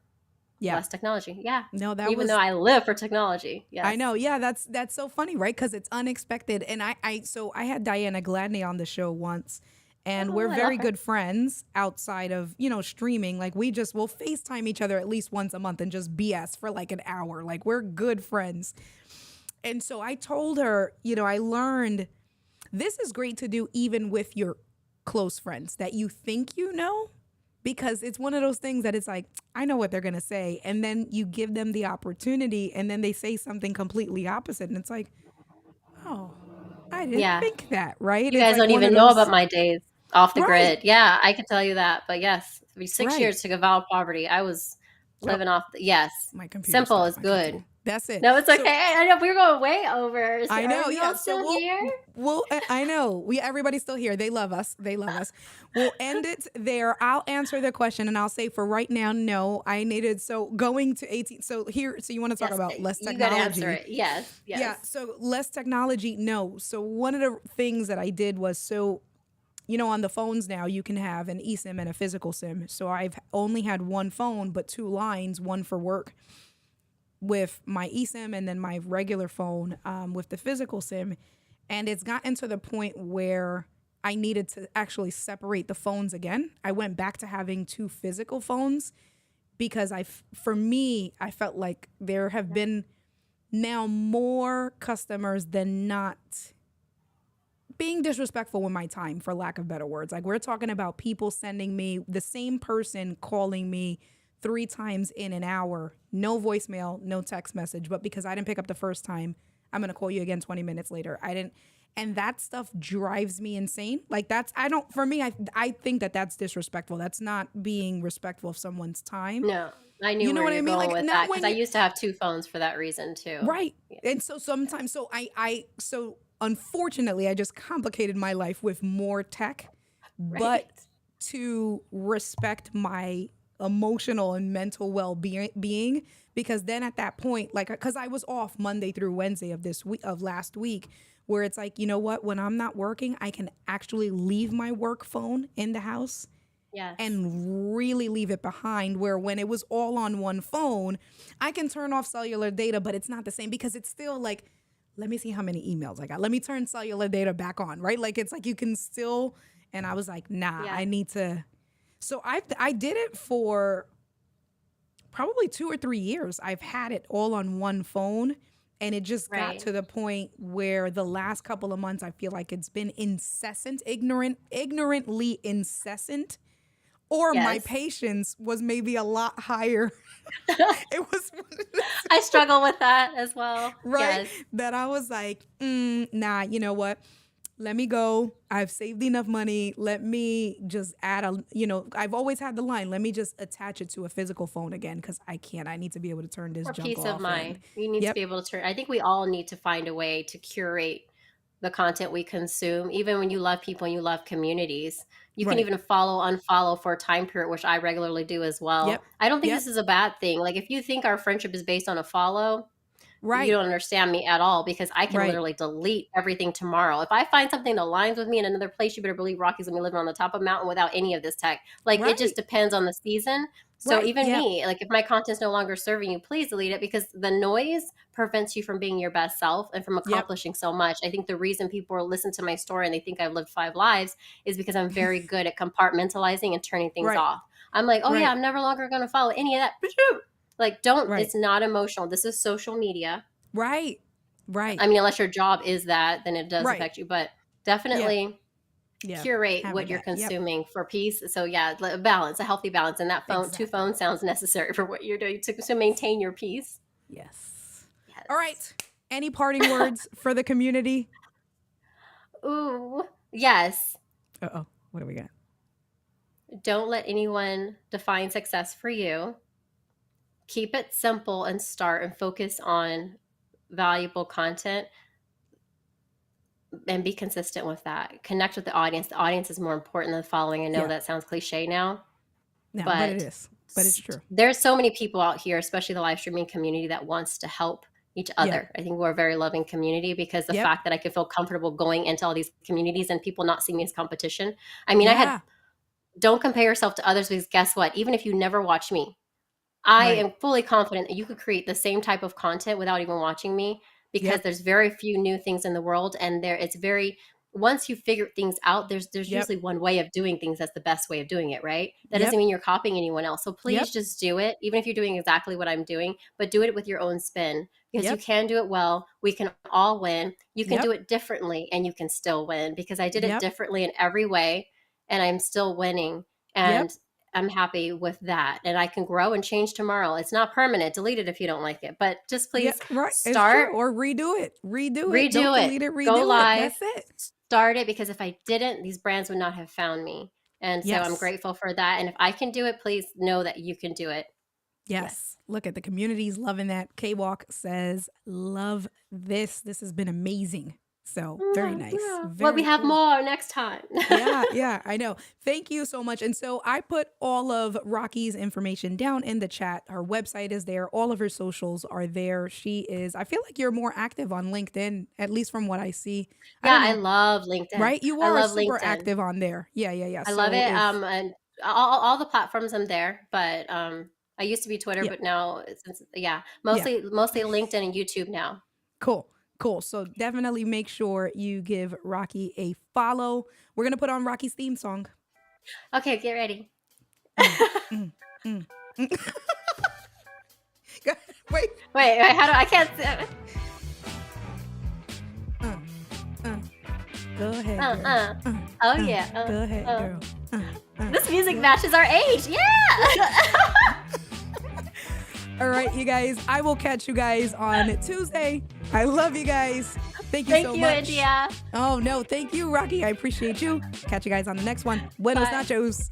Yeah. less technology. Yeah, No, that even was, though I live for technology. Yes, I know. Yeah, that's so funny, right? Because it's unexpected. And so I had Diana Gladney on the show once, and we're I love very her. good friends outside of, streaming. Like we'll FaceTime each other at least once a month and just BS for like an hour. Like we're good friends. And so I told her, I learned this is great to do even with your close friends that you think because it's one of those things that it's like, I know what they're going to say. And then you give them the opportunity and then they say something completely opposite. And it's like, oh, I didn't Yeah, think that, right? you It's guys like don't one of even know about those, my days off the right, grid. Yeah, I can tell you that. But yes, for 6 years right. to avowed poverty, I was Oh, living off. Yes, my computer simple stopped is my computer. good. That's it. No, it's So okay. I know we're going way over. I Are know, you all yeah. So still here? I know everybody's still here. They love us. They love us. We'll end it there. I'll answer the question and I'll say for right now, no, I needed, so going to 18. So you want to talk Yes, about less you got to answer technology? it. Yes, Yeah. yes. So less technology, no. So one of the things that I did was, on the phones now you can have an eSIM and a physical SIM. So I've only had one phone, but two lines, one for work with my eSIM and then my regular phone with the physical SIM. And it's gotten to the point where I needed to actually separate the phones again. I went back to having two physical phones because for me, I felt like there have been now more customers than not being disrespectful with my time, for lack of better words. Like we're talking about people sending me, the same person calling me 3 times in an hour, no voicemail, no text message, but because I didn't pick up the first time, I'm going to call you again 20 minutes later. And that stuff drives me insane. Like for me, I think that that's disrespectful. That's not being respectful of someone's time. No, I knew You know where what I you're mean? going Like with not that because when I you, used to have two phones for that reason too. right. Yeah. And so sometimes, so unfortunately, I just complicated my life with more tech, Right. but to respect my emotional and mental well-being, because then at that point, like, because I was off Monday through Wednesday of last week, where it's like, you know what, when I'm not working, I can actually leave my work phone in the house Yes. and really leave it behind, where when it was all on one phone, I can turn off cellular data, but it's not the same because it's still like, let me see how many emails I got. Let me turn cellular data back on, right? Like it's like you can still, and I was like, nah, Yeah. I need to. So I did it for probably 2 or 3 years. I've had it all on one phone. And it just got Right. to the point where the last couple of months, I feel like it's been ignorantly incessant, or my Yes. patience was maybe a lot higher. It was I struggle with that as well. right Yes. that I was like, nah, you know what? Let me go. I've saved enough money. Let me just add I've always had the line, let me just attach it to a physical phone again because I can't. I need to be able to turn this For junk peace of off. And mind. You need to yep, be able to turn. I think we all need to find a way to curate the content we consume. Even when you love people and you love communities, you can right. even follow, unfollow for a time period, which I regularly do as well. Yep. I don't think Yep. this is a bad thing. Like if you think our friendship is based on a follow, you Right. don't understand me at all because I can Right. literally delete everything tomorrow. If I find something that aligns with me in another place, you better believe Rocky's gonna be living on the top of a mountain without any of this tech. Like it just Right. depends on the season. So Right. even Yep. me, like if my content's no longer serving you, please delete it because the noise prevents you from being your best self and from Yep. accomplishing so much. I think the reason people listen to my story and they think I've lived 5 lives is because I'm very good at compartmentalizing and turning things Right. off. I'm like, oh yeah, Right. I'm never longer gonna follow any of that. Like, don't, Right. it's not emotional. This is social media. Right. Right. I mean, unless your job is that, then it does Right. affect you. But Yeah. definitely Yeah. curate Having what you're that. Yep. consuming for peace. So yeah, a balance, a healthy balance, and that two Exactly. phones sounds necessary for what you're doing to maintain your peace. Yes. All Yes. right. Any parting words for the community? Ooh, yes. Uh-oh. What do we got? Don't let anyone define success for you. Keep it simple and start and focus on valuable content and be consistent with that. Connect with the audience. The audience is more important than the following. I know that sounds cliche now, No, but it is. But it's true. There's so many people out here, especially the live streaming community, that wants to help each other. I think we're a very loving community because the fact that I could feel comfortable going into all these communities and people not see me as competition. I mean, don't compare yourself to others, because guess what? Even if you never watch me, I am fully confident that you could create the same type of content without even watching me, because there's very few new things in the world. And once you figure things out, there's usually one way of doing things that's the best way of doing it, right? That doesn't mean you're copying anyone else. So please just do it, even if you're doing exactly what I'm doing, but do it with your own spin, because you can do it well. We can all win. You can do it differently and you can still win, because I did it differently in every way and I'm still winning. And I'm happy with that. And I can grow and change tomorrow. It's not permanent. Delete it if you don't like it. But just please start or redo it. Redo Don't it. Delete it. Redo Go live. That's it. Start it, because if I didn't, these brands would not have found me. And so I'm grateful for that. And if I can do it, please know that you can do it. Yes. Look at the community's loving that. K-Walk says, love this. This has been amazing. So very nice. Well, we have more next time. Yeah, I know. Thank you so much. And so I put all of Rocky's information down in the chat. Her website is there. All of her socials are there. I feel like you're more active on LinkedIn, at least from what I see. I love LinkedIn. Right? You are super LinkedIn. Active on there. Yeah. I love it. And all the platforms I'm there, but I used to be Twitter, but now mostly LinkedIn and YouTube now. Cool. So definitely make sure you give Rocky a follow. We're going to put on Rocky's theme song. Okay, get ready. Wait, how do I can't Go ahead, girl. Oh yeah. Go ahead, girl. This music matches our age. Yeah. All right, you guys. I will catch you guys on Tuesday. I love you guys. Thank you so much. Thank you, India. Oh, no. Thank you, Rocky. I appreciate you. Catch you guys on the next one. Buenos nachos.